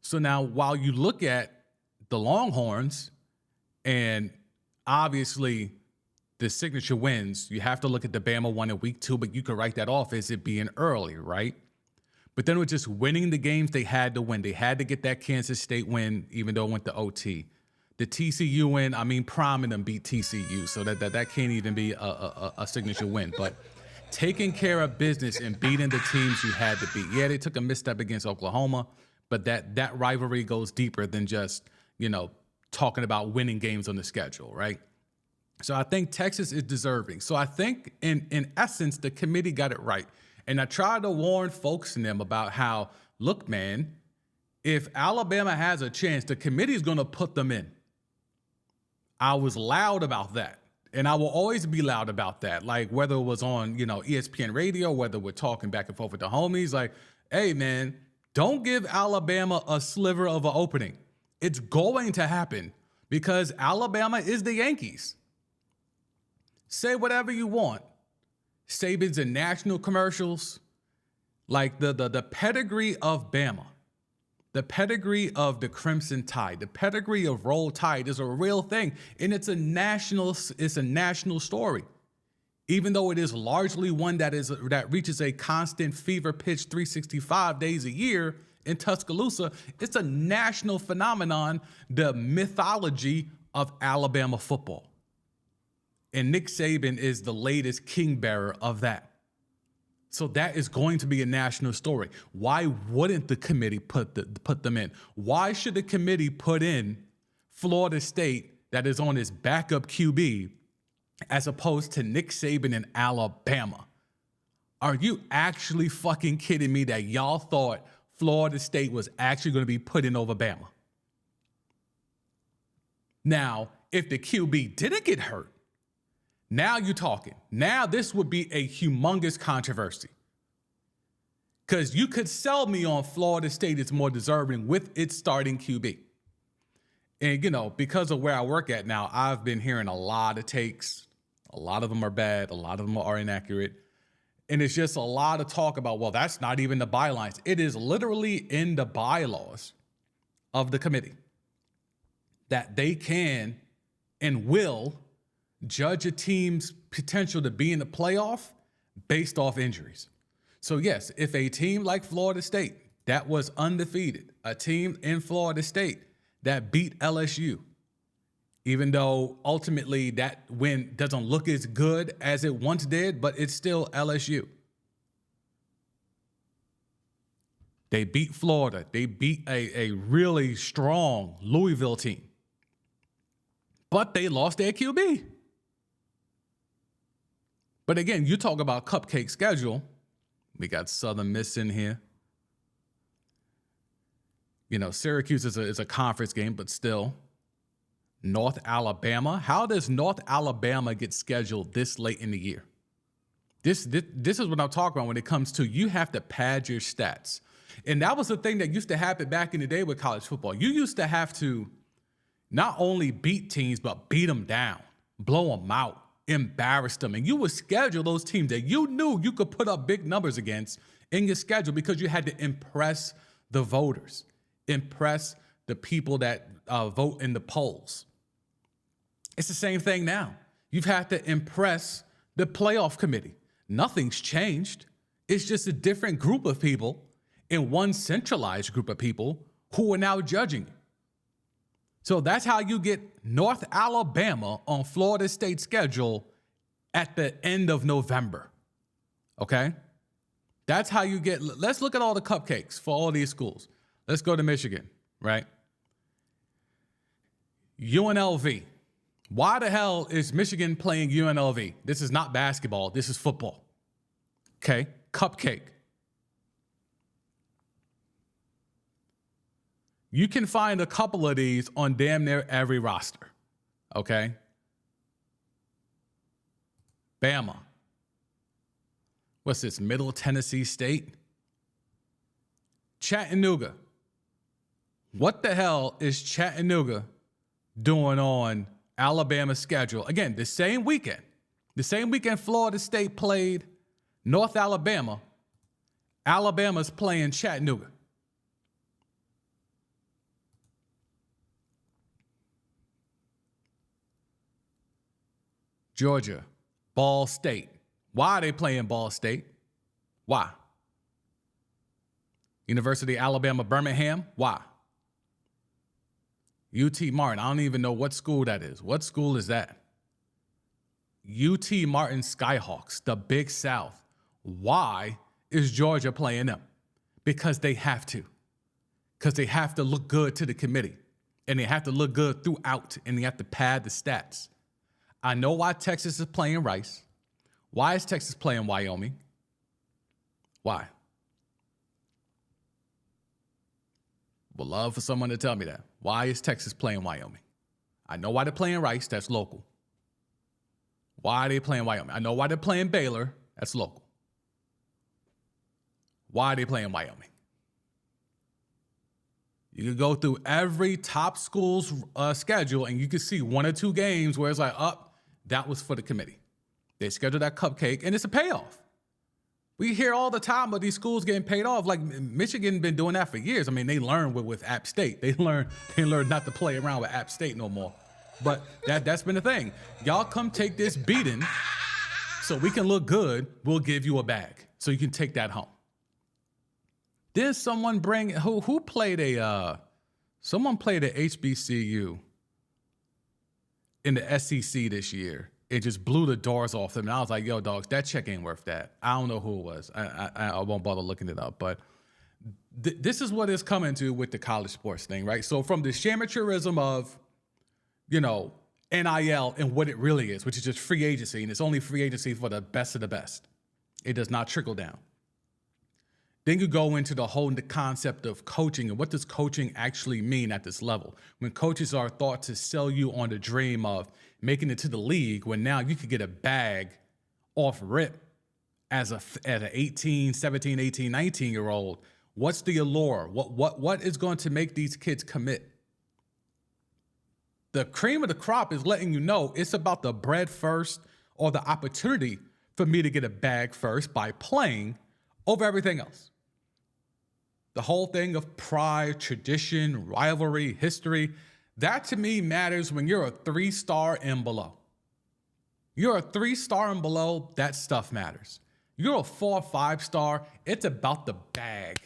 So now, while you look at the Longhorns and obviously the signature wins, you have to look at the Bama one in week 2, but you could write that off as it being early, right? But then with just winning the games they had to win. They had to get that Kansas State win, even though it went to OT. The TCU win, Prime and them beat TCU, so that can't even be a signature win. But taking care of business and beating the teams you had to beat. Yeah, they took a misstep against Oklahoma, but that rivalry goes deeper than just, talking about winning games on the schedule, right? So I think Texas is deserving. So I think, in essence, the committee got it right. And I tried to warn folks in them about how, look, man, if Alabama has a chance, the committee is going to put them in. I was loud about that. And I will always be loud about that. Like whether it was on, ESPN radio, whether we're talking back and forth with the homies, like, hey, man, don't give Alabama a sliver of an opening. It's going to happen because Alabama is the Yankees. Say whatever you want. Saban's in national commercials. Like the pedigree of Bama, the pedigree of the Crimson Tide, the pedigree of Roll Tide is a real thing. And it's a national story. Even though it is largely one that reaches a constant fever pitch 365 days a year in Tuscaloosa, it's a national phenomenon, the mythology of Alabama football. And Nick Saban is the latest king bearer of that. So that is going to be a national story. Why wouldn't the committee put them in? Why should the committee put in Florida State that is on its backup QB as opposed to Nick Saban in Alabama? Are you actually fucking kidding me that y'all thought Florida State was actually going to be put in over Bama? Now, if the QB didn't get hurt, now you're talking. Now this would be a humongous controversy. Because you could sell me on Florida State is more deserving with its starting QB. And, because of where I work at now, I've been hearing a lot of takes. A lot of them are bad. A lot of them are inaccurate. And it's just a lot of talk about, well, that's not even the bylines. It is literally in the bylaws of the committee that they can and will judge a team's potential to be in the playoff based off injuries. So yes, if a team like Florida State that was undefeated, a team in Florida State that beat LSU, even though ultimately that win doesn't look as good as it once did, but it's still LSU. They beat Florida. They beat a really strong Louisville team. But they lost their QB. But again, you talk about cupcake schedule. We got Southern Miss in here. You know, Syracuse is a conference game, but still. North Alabama. How does North Alabama get scheduled this late in the year? This is what I'm talking about when it comes to you have to pad your stats. And that was the thing that used to happen back in the day with college football. You used to have to not only beat teams, but beat them down, blow them out, embarrass them. And you would schedule those teams that you knew you could put up big numbers against in your schedule because you had to impress the voters, impress the people that vote in the polls. It's the same thing now. You've had to impress the playoff committee. Nothing's changed. It's just a different group of people and one centralized group of people who are now judging you. So that's how you get North Alabama on Florida State's schedule at the end of November. Okay? That's how you get, let's look at all the cupcakes for all these schools. Let's go to Michigan, right? UNLV. Why the hell is Michigan playing UNLV? This is not basketball. This is football. Okay? Cupcake. You can find a couple of these on damn near every roster. Okay? Bama. What's this? Middle Tennessee State? Chattanooga. What the hell is Chattanooga doing on Alabama's schedule? Again, the same weekend Florida State played North Alabama, Alabama's playing Chattanooga. Georgia, Ball State. Why are they playing Ball State? Why? University of Alabama, Birmingham. Why? UT Martin. I don't even know what school that is. What school is that? UT Martin Skyhawks, the Big South. Why is Georgia playing them? Because they have to. Because they have to look good to the committee. And they have to look good throughout. And they have to pad the stats. I know why Texas is playing Rice. Why is Texas playing Wyoming? Why? Would love for someone to tell me that. Why is Texas playing Wyoming? I know why they're playing Rice. That's local. Why are they playing Wyoming? I know why they're playing Baylor. That's local. Why are they playing Wyoming? You can go through every top school's schedule and you can see one or two games where it's like, that was for the committee. They scheduled that cupcake and it's a payoff. We hear all the time of these schools getting paid off. Like Michigan been doing that for years. I mean, they learned with App State. They learned not to play around with App State no more. But that's been the thing. Y'all come take this beating so we can look good. We'll give you a bag so you can take that home. Then someone who played someone played at HBCU in the SEC this year. It just blew the doors off them. And I was like, yo, dogs, that check ain't worth that. I don't know who it was. I won't bother looking it up. But this is what it's coming to with the college sports thing, right? So from the amateurism of, NIL and what it really is, which is just free agency, and it's only free agency for the best of the best. It does not trickle down. Then you go into the whole concept of coaching and what does coaching actually mean at this level? When coaches are thought to sell you on the dream of making it to the league, when now you could get a bag off rip as an 18, 17, 18, 19-year-old. What's the allure? What is going to make these kids commit? The cream of the crop is letting you know it's about the bread first or the opportunity for me to get a bag first by playing over everything else. The whole thing of pride, tradition, rivalry, history, that to me matters when you're a 3-star and below. You're a 3-star and below, that stuff matters. You're a 4 or 5-star, it's about the bag.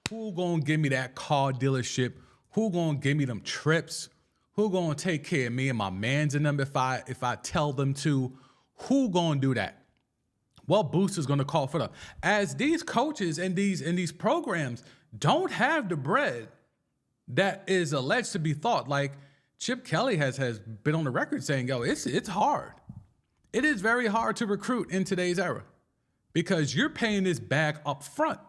Who gonna give me that car dealership? Who gonna give me them trips? Who gonna take care of me and my mans in them if I tell them to? Who gonna do that? What booster's going to call for them? As these coaches and these programs don't have the bread that is alleged to be thought. Like Chip Kelly has been on the record saying, yo, it's hard. It is very hard to recruit in today's era because you're paying this bag up front.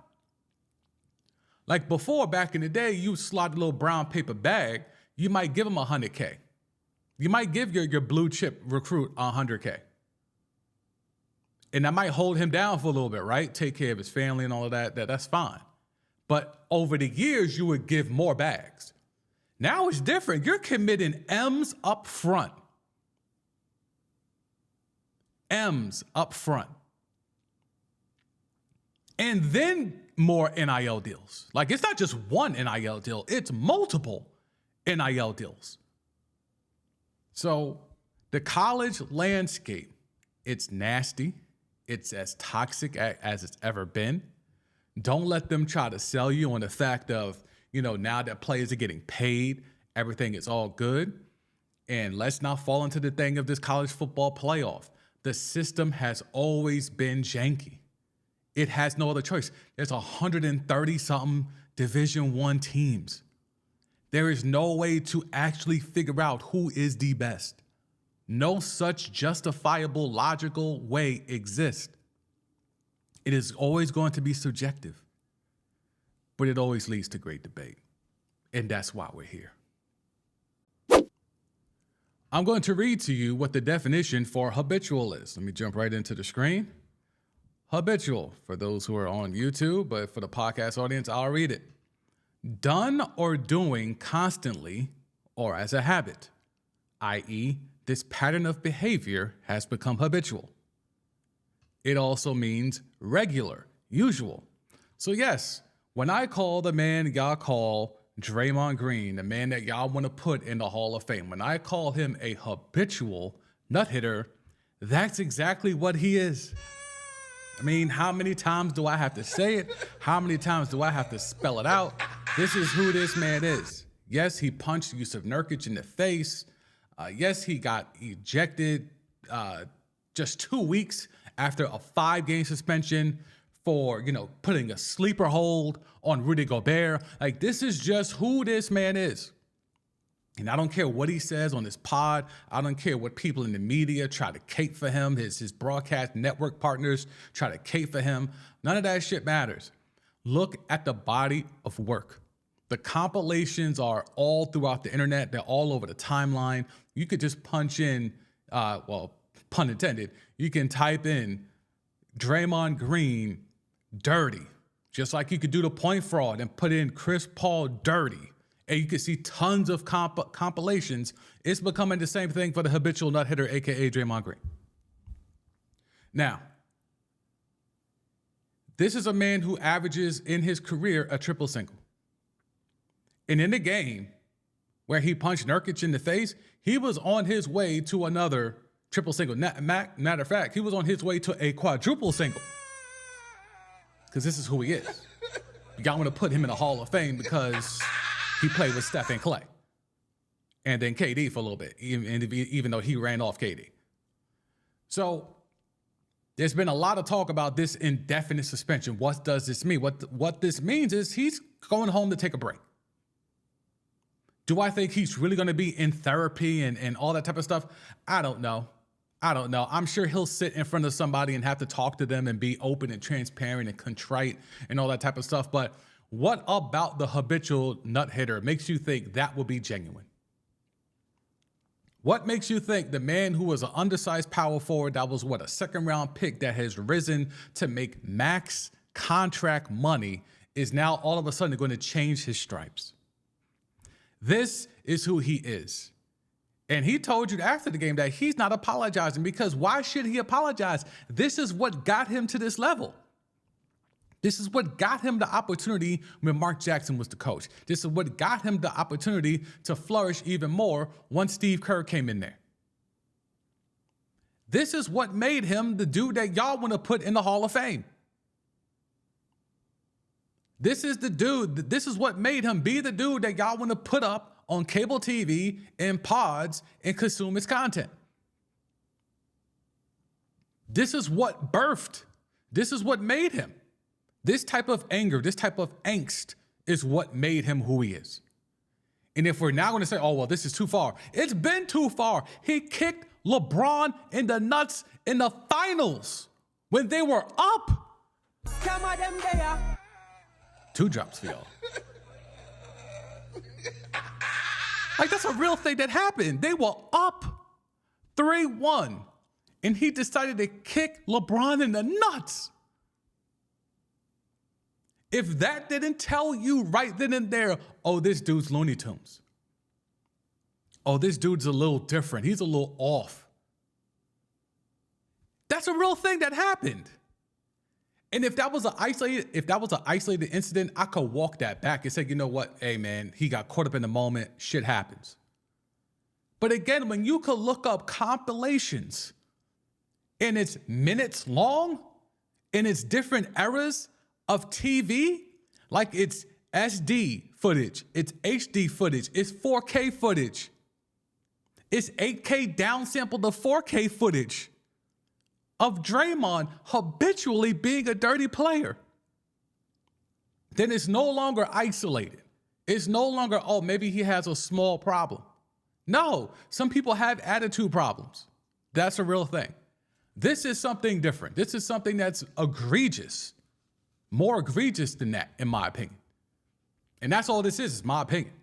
Like before, back in the day, you slot a little brown paper bag, you might give them $100K. You might give your blue chip recruit $100K. And that might hold him down for a little bit, right? Take care of his family and all of that. That's fine. But over the years, you would give more bags. Now it's different. You're committing M's up front. M's up front. And then more NIL deals. Like, it's not just one NIL deal, it's multiple NIL deals. So the college landscape, it's nasty. It's as toxic as it's ever been. Don't let them try to sell you on the fact of, now that players are getting paid, everything is all good. And let's not fall into the thing of this college football playoff. The system has always been janky. It has no other choice. There's 130-something Division I teams. There is no way to actually figure out who is the best. No such justifiable, logical way exists. It is always going to be subjective, but it always leads to great debate. And that's why we're here. I'm going to read to you what the definition for habitual is. Let me jump right into the screen. Habitual, for those who are on YouTube, but for the podcast audience, I'll read it. Done or doing constantly or as a habit, i.e., this pattern of behavior has become habitual. It also means regular, usual. So yes, when I call the man y'all call Draymond Green, the man that y'all want to put in the Hall of Fame, when I call him a habitual nut hitter, that's exactly what he is. I mean, how many times do I have to say it? How many times do I have to spell it out? This is who this man is. Yes, he punched Yusuf Nurkic in the face. Yes, he got ejected just 2 weeks after a 5-game suspension for, putting a sleeper hold on Rudy Gobert. Like, this is just who this man is. And I don't care what he says on his pod. I don't care what people in the media try to cape for him. His broadcast network partners try to cape for him. None of that shit matters. Look at the body of work. The compilations are all throughout the internet. They're all over the timeline. You could just punch in, pun intended, you can type in Draymond Green dirty, just like you could do the point fraud and put in Chris Paul dirty. And you can see tons of compilations. It's becoming the same thing for the habitual nut hitter, a.k.a. Draymond Green. Now, this is a man who averages in his career a triple single. And in the game where he punched Nurkic in the face, he was on his way to another triple single. Matter of fact, he was on his way to a quadruple single. Because this is who he is. Y'all want to put him in the Hall of Fame because he played with Steph and Clay. And then KD for a little bit, even though he ran off KD. So there's been a lot of talk about this indefinite suspension. What does this mean? What this means is he's going home to take a break. Do I think he's really going to be in therapy and all that type of stuff? I don't know. I'm sure he'll sit in front of somebody and have to talk to them and be open and transparent and contrite and all that type of stuff. But what about the habitual nut hitter makes you think that will be genuine? What makes you think the man who was an undersized power forward that was, a second-round pick that has risen to make max contract money is now all of a sudden going to change his stripes? This is who he is. And he told you after the game that he's not apologizing, because why should he apologize? This is what got him to this level. This is what got him the opportunity when Mark Jackson was the coach. This is what got him the opportunity to flourish even more once Steve Kerr came in there. This is what made him the dude that y'all want to put in the Hall of Fame. This is the dude. This is what made him be the dude that y'all want to put up on cable TV and pods and consume his content. This is what birthed. This is what made him. This type of anger, this type of angst is what made him who he is. And if we're now going to say, oh, well, this is too far. It's been too far. He kicked LeBron and the Nuts in the finals when they were up. 2 drops for y'all. Like, that's a real thing that happened. They were up 3-1, and he decided to kick LeBron in the nuts. If that didn't tell you right then and there, oh, this dude's Looney Tunes. Oh, this dude's a little different. He's a little off. That's a real thing that happened. And if that was an isolated incident, I could walk that back and say, you know what? Hey, man, he got caught up in the moment. Shit happens. But again, when you could look up compilations and it's minutes long and it's different eras of TV, like it's SD footage, it's HD footage, it's 4K footage, it's 8K downsampled to 4K footage of Draymond habitually being a dirty player, then it's no longer isolated. It's no longer, oh, maybe he has a small problem. No, some people have attitude problems. That's a real thing. This is something different. This is something that's egregious, more egregious than that, in my opinion. And that's all this is my opinion.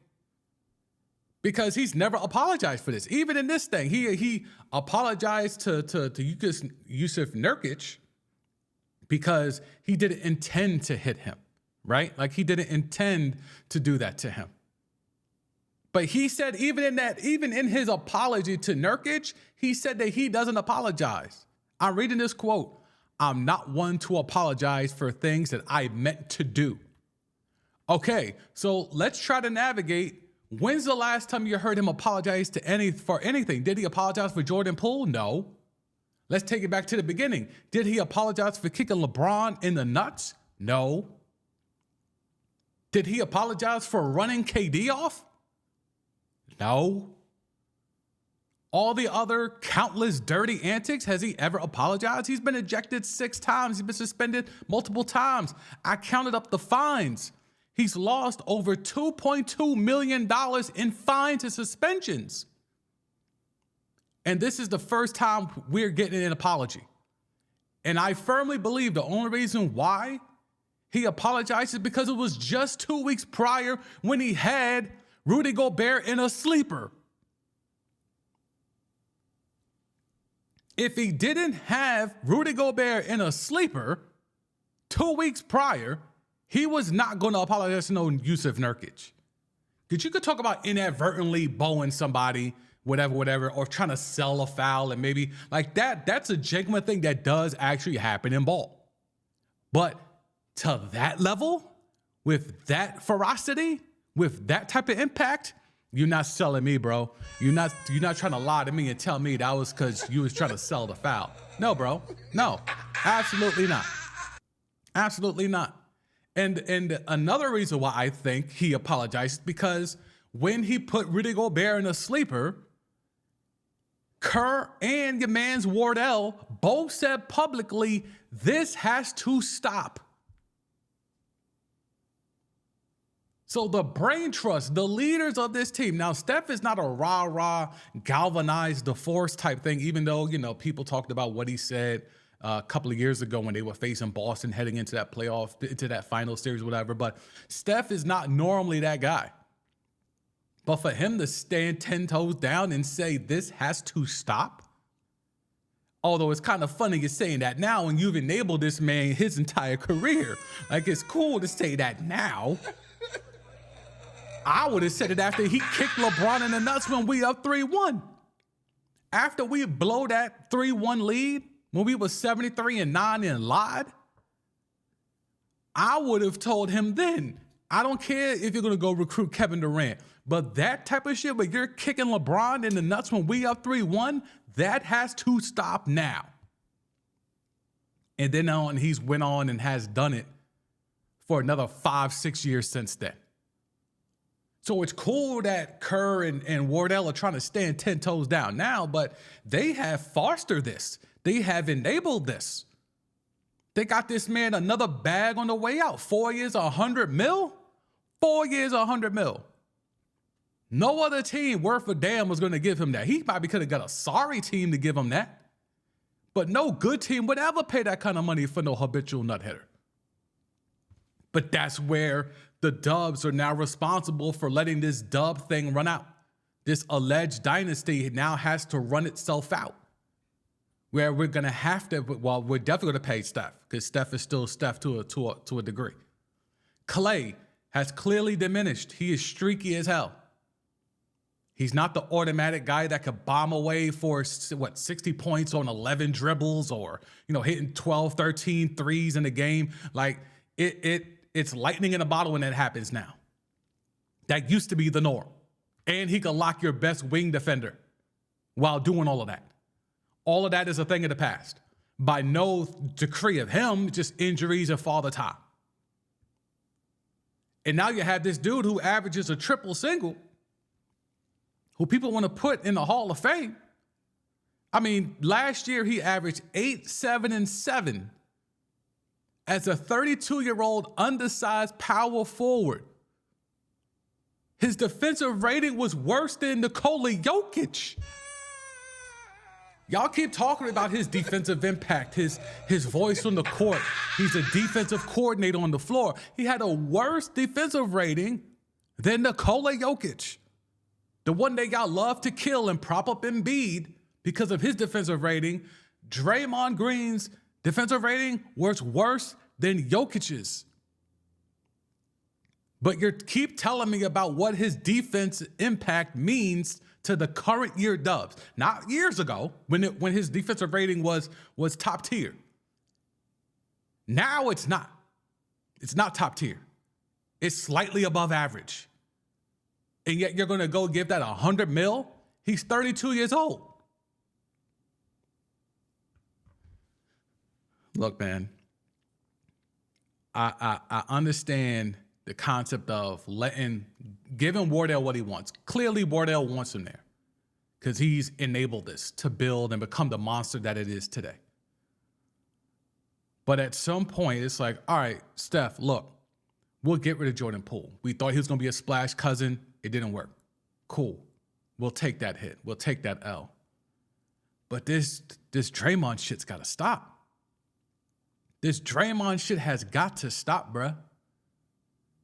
Because he's never apologized for this. Even in this thing, he apologized to Yusuf Nurkic because he didn't intend to hit him, right? Like, he didn't intend to do that to him. But he said even in his apology to Nurkic, he said that he doesn't apologize. I'm reading this quote. I'm not one to apologize for things that I meant to do. Okay, so let's try to navigate. When's the last time you heard him apologize for anything? Did he apologize for Jordan Poole? No. Let's take it back to the beginning. Did he apologize for kicking LeBron in the nuts? No. Did he apologize for running KD off? No. All the other countless dirty antics, has he ever apologized? He's been ejected 6 times. He's been suspended multiple times. I counted up the fines. He's lost over $2.2 million in fines and suspensions. And this is the first time we're getting an apology. And I firmly believe the only reason why he apologized is because it was just 2 weeks prior when he had Rudy Gobert in a sleeper. If he didn't have Rudy Gobert in a sleeper 2 weeks prior, he was not going to apologize to no Yusuf Nurkic. Because you could talk about inadvertently bowing somebody, whatever, or trying to sell a foul and maybe like that. That's a genuine thing that does actually happen in ball. But to that level, with that ferocity, with that type of impact, you're not selling me, bro. You're not trying to lie to me and tell me that was because you was trying to sell the foul. No, bro. No, absolutely not. Absolutely not. And another reason why I think he apologized is because when he put Rudy Gobert in a sleeper, Kerr and your man's Wardell both said publicly, this has to stop. So the brain trust, the leaders of this team. Now, Steph is not a rah-rah, galvanize the force type thing, even though, people talked about what he said a couple of years ago when they were facing Boston heading into that playoff, into that final series, whatever. But Steph is not normally that guy. But for him to stand 10 toes down and say this has to stop, although it's kind of funny you're saying that now and you've enabled this man his entire career. Like, it's cool to say that now. I would have said it after he kicked LeBron in the nuts when we up 3-1. After we blow that 3-1 lead, when we was 73-9 and lied, I would have told him then, I don't care if you're going to go recruit Kevin Durant, but that type of shit where you're kicking LeBron in the nuts when we up 3-1, that has to stop now. And then he's went on and has done it for another 5-6 years since then. So it's cool that Kerr and Wardell are trying to stand 10 toes down now, but they have fostered this. They have enabled this. They got this man another bag on the way out. 4 years, $100 million? 4 years, $100 million. No other team worth a damn was going to give him that. He probably could have got a sorry team to give him that. But no good team would ever pay that kind of money for no habitual nut hitter. But that's where the Dubs are now responsible for letting this dub thing run out. This alleged dynasty now has to run itself out. Where we're going to have to, well, we're definitely going to pay Steph, because Steph is still Steph to a degree. Clay has clearly diminished. He is streaky as hell. He's not the automatic guy that could bomb away for, 60 points on 11 dribbles or, hitting 12, 13 threes in a game. Like, it's lightning in a bottle when that happens now. That used to be the norm. And he could lock your best wing defender while doing all of that. All of that is a thing of the past. By no decree of him, just injuries and father time. And now you have this dude who averages a triple single, who people want to put in the Hall of Fame. I mean, last year he averaged 8, 7, and 7 as a 32-year-old undersized power forward. His defensive rating was worse than Nikola Jokic. Y'all keep talking about his defensive impact, his voice on the court. He's a defensive coordinator on the floor. He had a worse defensive rating than Nikola Jokic. The one that y'all love to kill and prop up Embiid because of his defensive rating. Draymond Green's defensive rating was worse than Jokic's. But you keep telling me about what his defense impact means to the current year Dubs. Not years ago when his defensive rating was top tier. Now it's not. It's not top tier. It's slightly above average. And yet you're going to go give that $100 million? He's 32 years old. Look, man, I understand the concept of giving Wardell what he wants. Clearly, Wardell wants him there because he's enabled this to build and become the monster that it is today. But at some point, it's like, all right, Steph, look, we'll get rid of Jordan Poole. We thought he was going to be a splash cousin. It didn't work. Cool. We'll take that hit. We'll take that L. But this Draymond shit's got to stop. This Draymond shit has got to stop, bruh.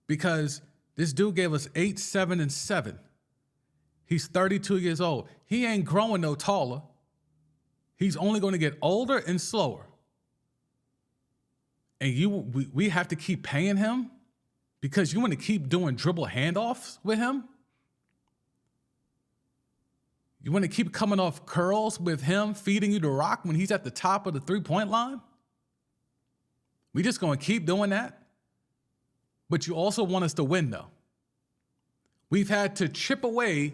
Because this dude gave us 8, 7, and 7. He's 32 years old. He ain't growing no taller. He's only going to get older and slower. And we have to keep paying him because you want to keep doing dribble handoffs with him? You want to keep coming off curls with him feeding you the rock when he's at the top of the three-point line? We just going to keep doing that? But you also want us to win, though. We've had to chip away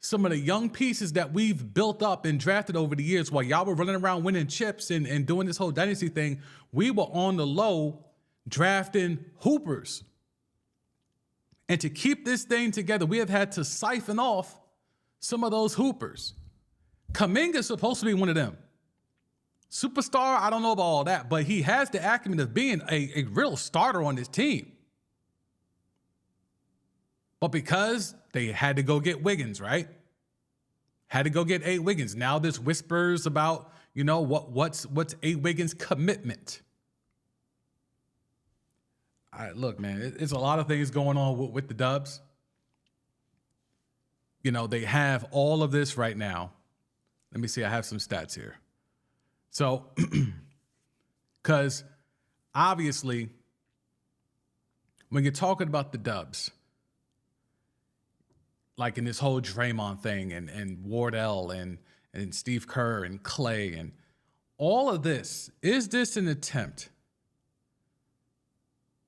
some of the young pieces that we've built up and drafted over the years while y'all were running around winning chips and doing this whole dynasty thing. We were on the low drafting hoopers. And to keep this thing together, we have had to siphon off some of those hoopers. Kuminga's supposed to be one of them. Superstar, I don't know about all that, but he has the acumen of being a real starter on this team. But because they had to go get Wiggins, right? Had to go get A. Wiggins. Now there's whispers about, what's A. Wiggins' commitment. Look, man, it's a lot of things going on with the Dubs. They have all of this right now. Let me see. I have some stats here. So, because obviously, when you're talking about the Dubs, like in this whole Draymond thing and Wardell and Steve Kerr and Clay and all of this, is this an attempt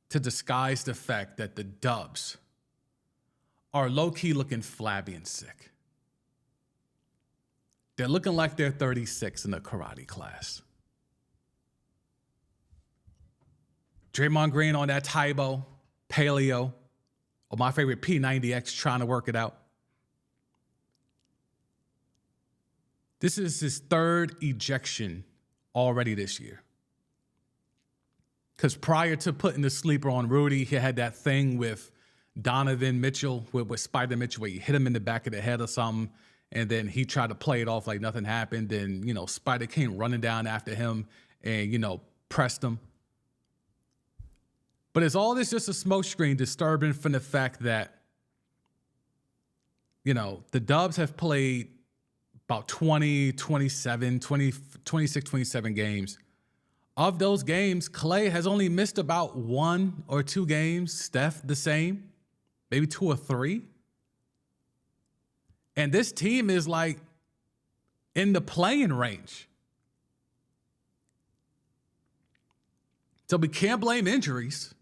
to disguise the fact that the Dubs are low-key looking flabby and sick? They're looking like they're 36 in the karate class. Draymond Green on that Tybo, Paleo, or my favorite P90X trying to work it out. This is his third ejection already this year. Because prior to putting the sleeper on Rudy, he had that thing with Donovan Mitchell with Spider Mitchell, where you hit him in the back of the head or something, and then he tried to play it off like nothing happened. Then, Spider came running down after him and, pressed him. But is all this just a smokescreen disturbing from the fact that, the Dubs have played about 20, 27, 20, 26, 27 games. Of those games, Clay has only missed about 1 or 2 games. Steph, the same, maybe 2 or 3. And this team is like in the playing range. So we can't blame injuries.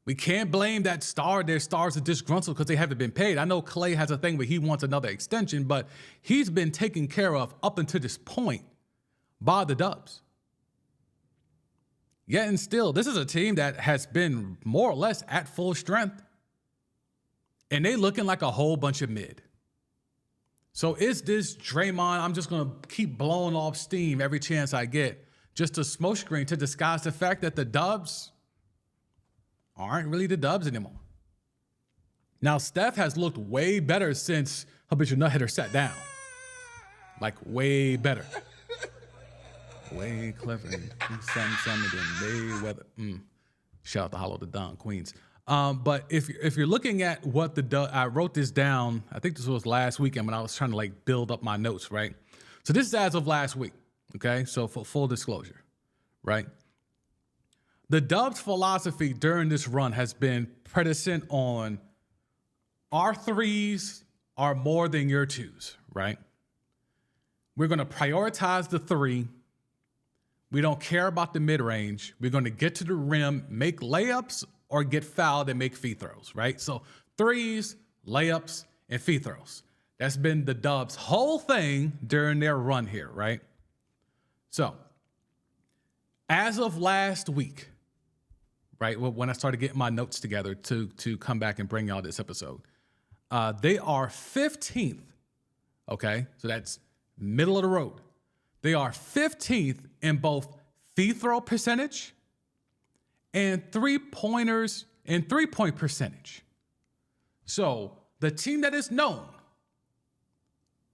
We can't blame that their stars are disgruntled because they haven't been paid. I know Clay has a thing where he wants another extension, but he's been taken care of up until this point by the Dubs. Yet and still, this is a team that has been more or less at full strength. And they looking like a whole bunch of mid. So is this Draymond, I'm just going to keep blowing off steam every chance I get, just a smokescreen to disguise the fact that the Dubs aren't really the Dubs anymore? Now, Steph has looked way better since Habitual Nut Hitter sat down. Like, way better. Way clever. Some of them Mayweather. Shout out to Hollow the Don, Queens. But if you're looking at what I wrote this down, I think this was last weekend when I was trying to build up my notes, right? So this is as of last week, okay? So for full disclosure, right? The Dubs' philosophy during this run has been predicent on our threes are more than your twos, right? We're going to prioritize the three. We don't care about the mid-range. We're going to get to the rim, make layups, or get fouled and make free throws, right? So threes, layups, and free throws. That's been the Dubs' whole thing during their run here, right? So as of last week, right, when I started getting my notes together to come back and bring y'all this episode, they are 15th, okay? So that's middle of the road. They are 15th in both free throw percentage and three-pointers and three-point percentage. So the team that is known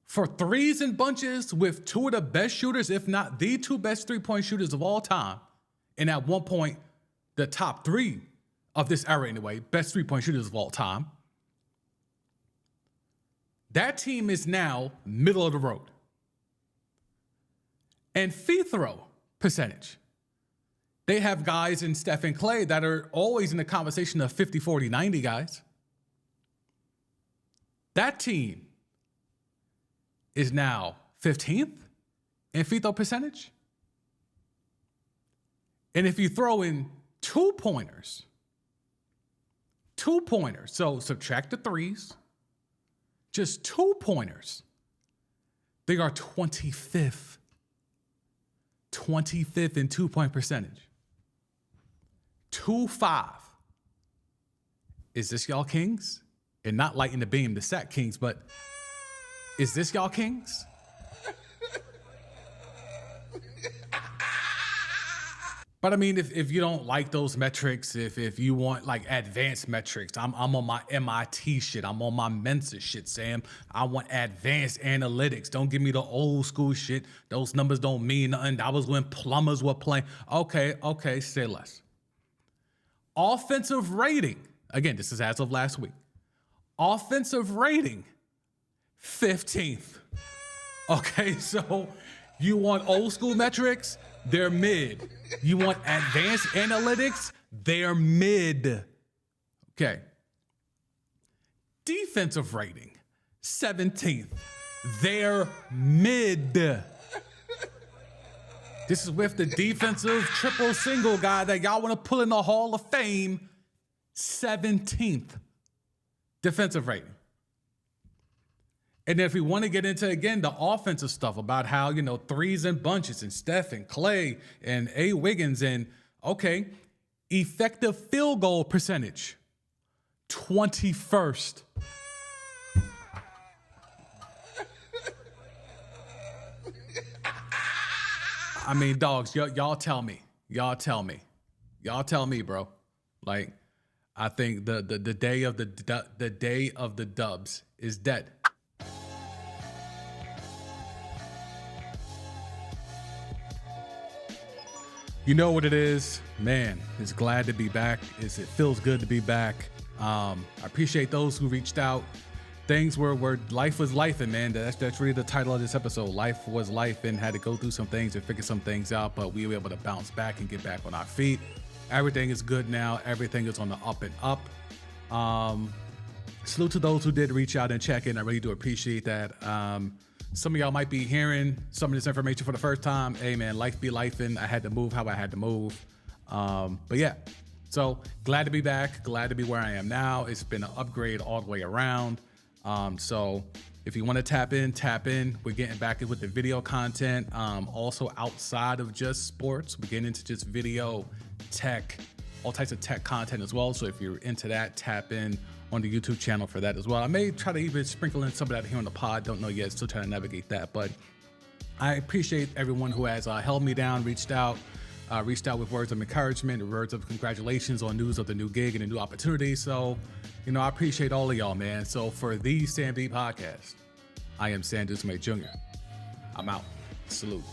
for threes and bunches with 2 of the best shooters, if not the 2 best three-point shooters of all time, and at one point, the top 3 of this era anyway, best three-point shooters of all time, that team is now middle of the road. And free throw percentage, they have guys in Steph and Clay that are always in the conversation of 50, 40, 90 guys. That team is now 15th in free throw percentage. And if you throw in two-pointers, so subtract the threes, just two-pointers, they are 25th in two-point percentage. 2-5. Is this y'all Kings? And not lighting the beam, the sack Kings, but is this y'all Kings? But I mean, if you don't like those metrics, if you want advanced metrics, I'm on my MIT shit. I'm on my Mensa shit, Sam. I want advanced analytics. Don't give me the old school shit. Those numbers don't mean nothing. That was when plumbers were playing. Okay, say less. Offensive rating. Again, this is as of last week. Offensive rating, 15th. Okay, so you want old school metrics? They're mid. You want advanced analytics? They're mid. Okay. Defensive rating, 17th. They're mid. This is with the defensive triple single guy that y'all want to pull in the Hall of Fame, 17th defensive rating. And if we want to get into, again, the offensive stuff about how, threes and bunches and Steph and Clay and A. Wiggins and, okay, effective field goal percentage, 21st. I mean, dogs, y'all tell me. Y'all tell me, bro. I think the day of the day of the dubs is dead. You know what it is, man. It's glad to be back. It feels good to be back. I appreciate those who reached out. Things were life was lifing, man. That's really the title of this episode. Life was life, and had to go through some things and figure some things out, but we were able to bounce back and get back on our feet. Everything is good now. Everything is on the up and up. Salute to those who did reach out and check in. I really do appreciate that. Some of y'all might be hearing some of this information for the first time. Hey, man, life be lifing. I had to move how I had to move. But yeah, so glad to be back. Glad to be where I am now. It's been an upgrade all the way around. So if you want to tap in. We're getting back in with the video content. Also outside of just sports, we're getting into just video, tech, all types of tech content as well. So if you're into that, tap in on the YouTube channel for that as well. I may try to even sprinkle in some of that here on the pod. Don't know yet. Still trying to navigate that. But I appreciate everyone who has held me down, reached out with words of encouragement, words of congratulations on news of the new gig and the new opportunity. So, I appreciate all of y'all, man. So for the Sam B podcast, I am Sanders May Jr. I'm out. Salute.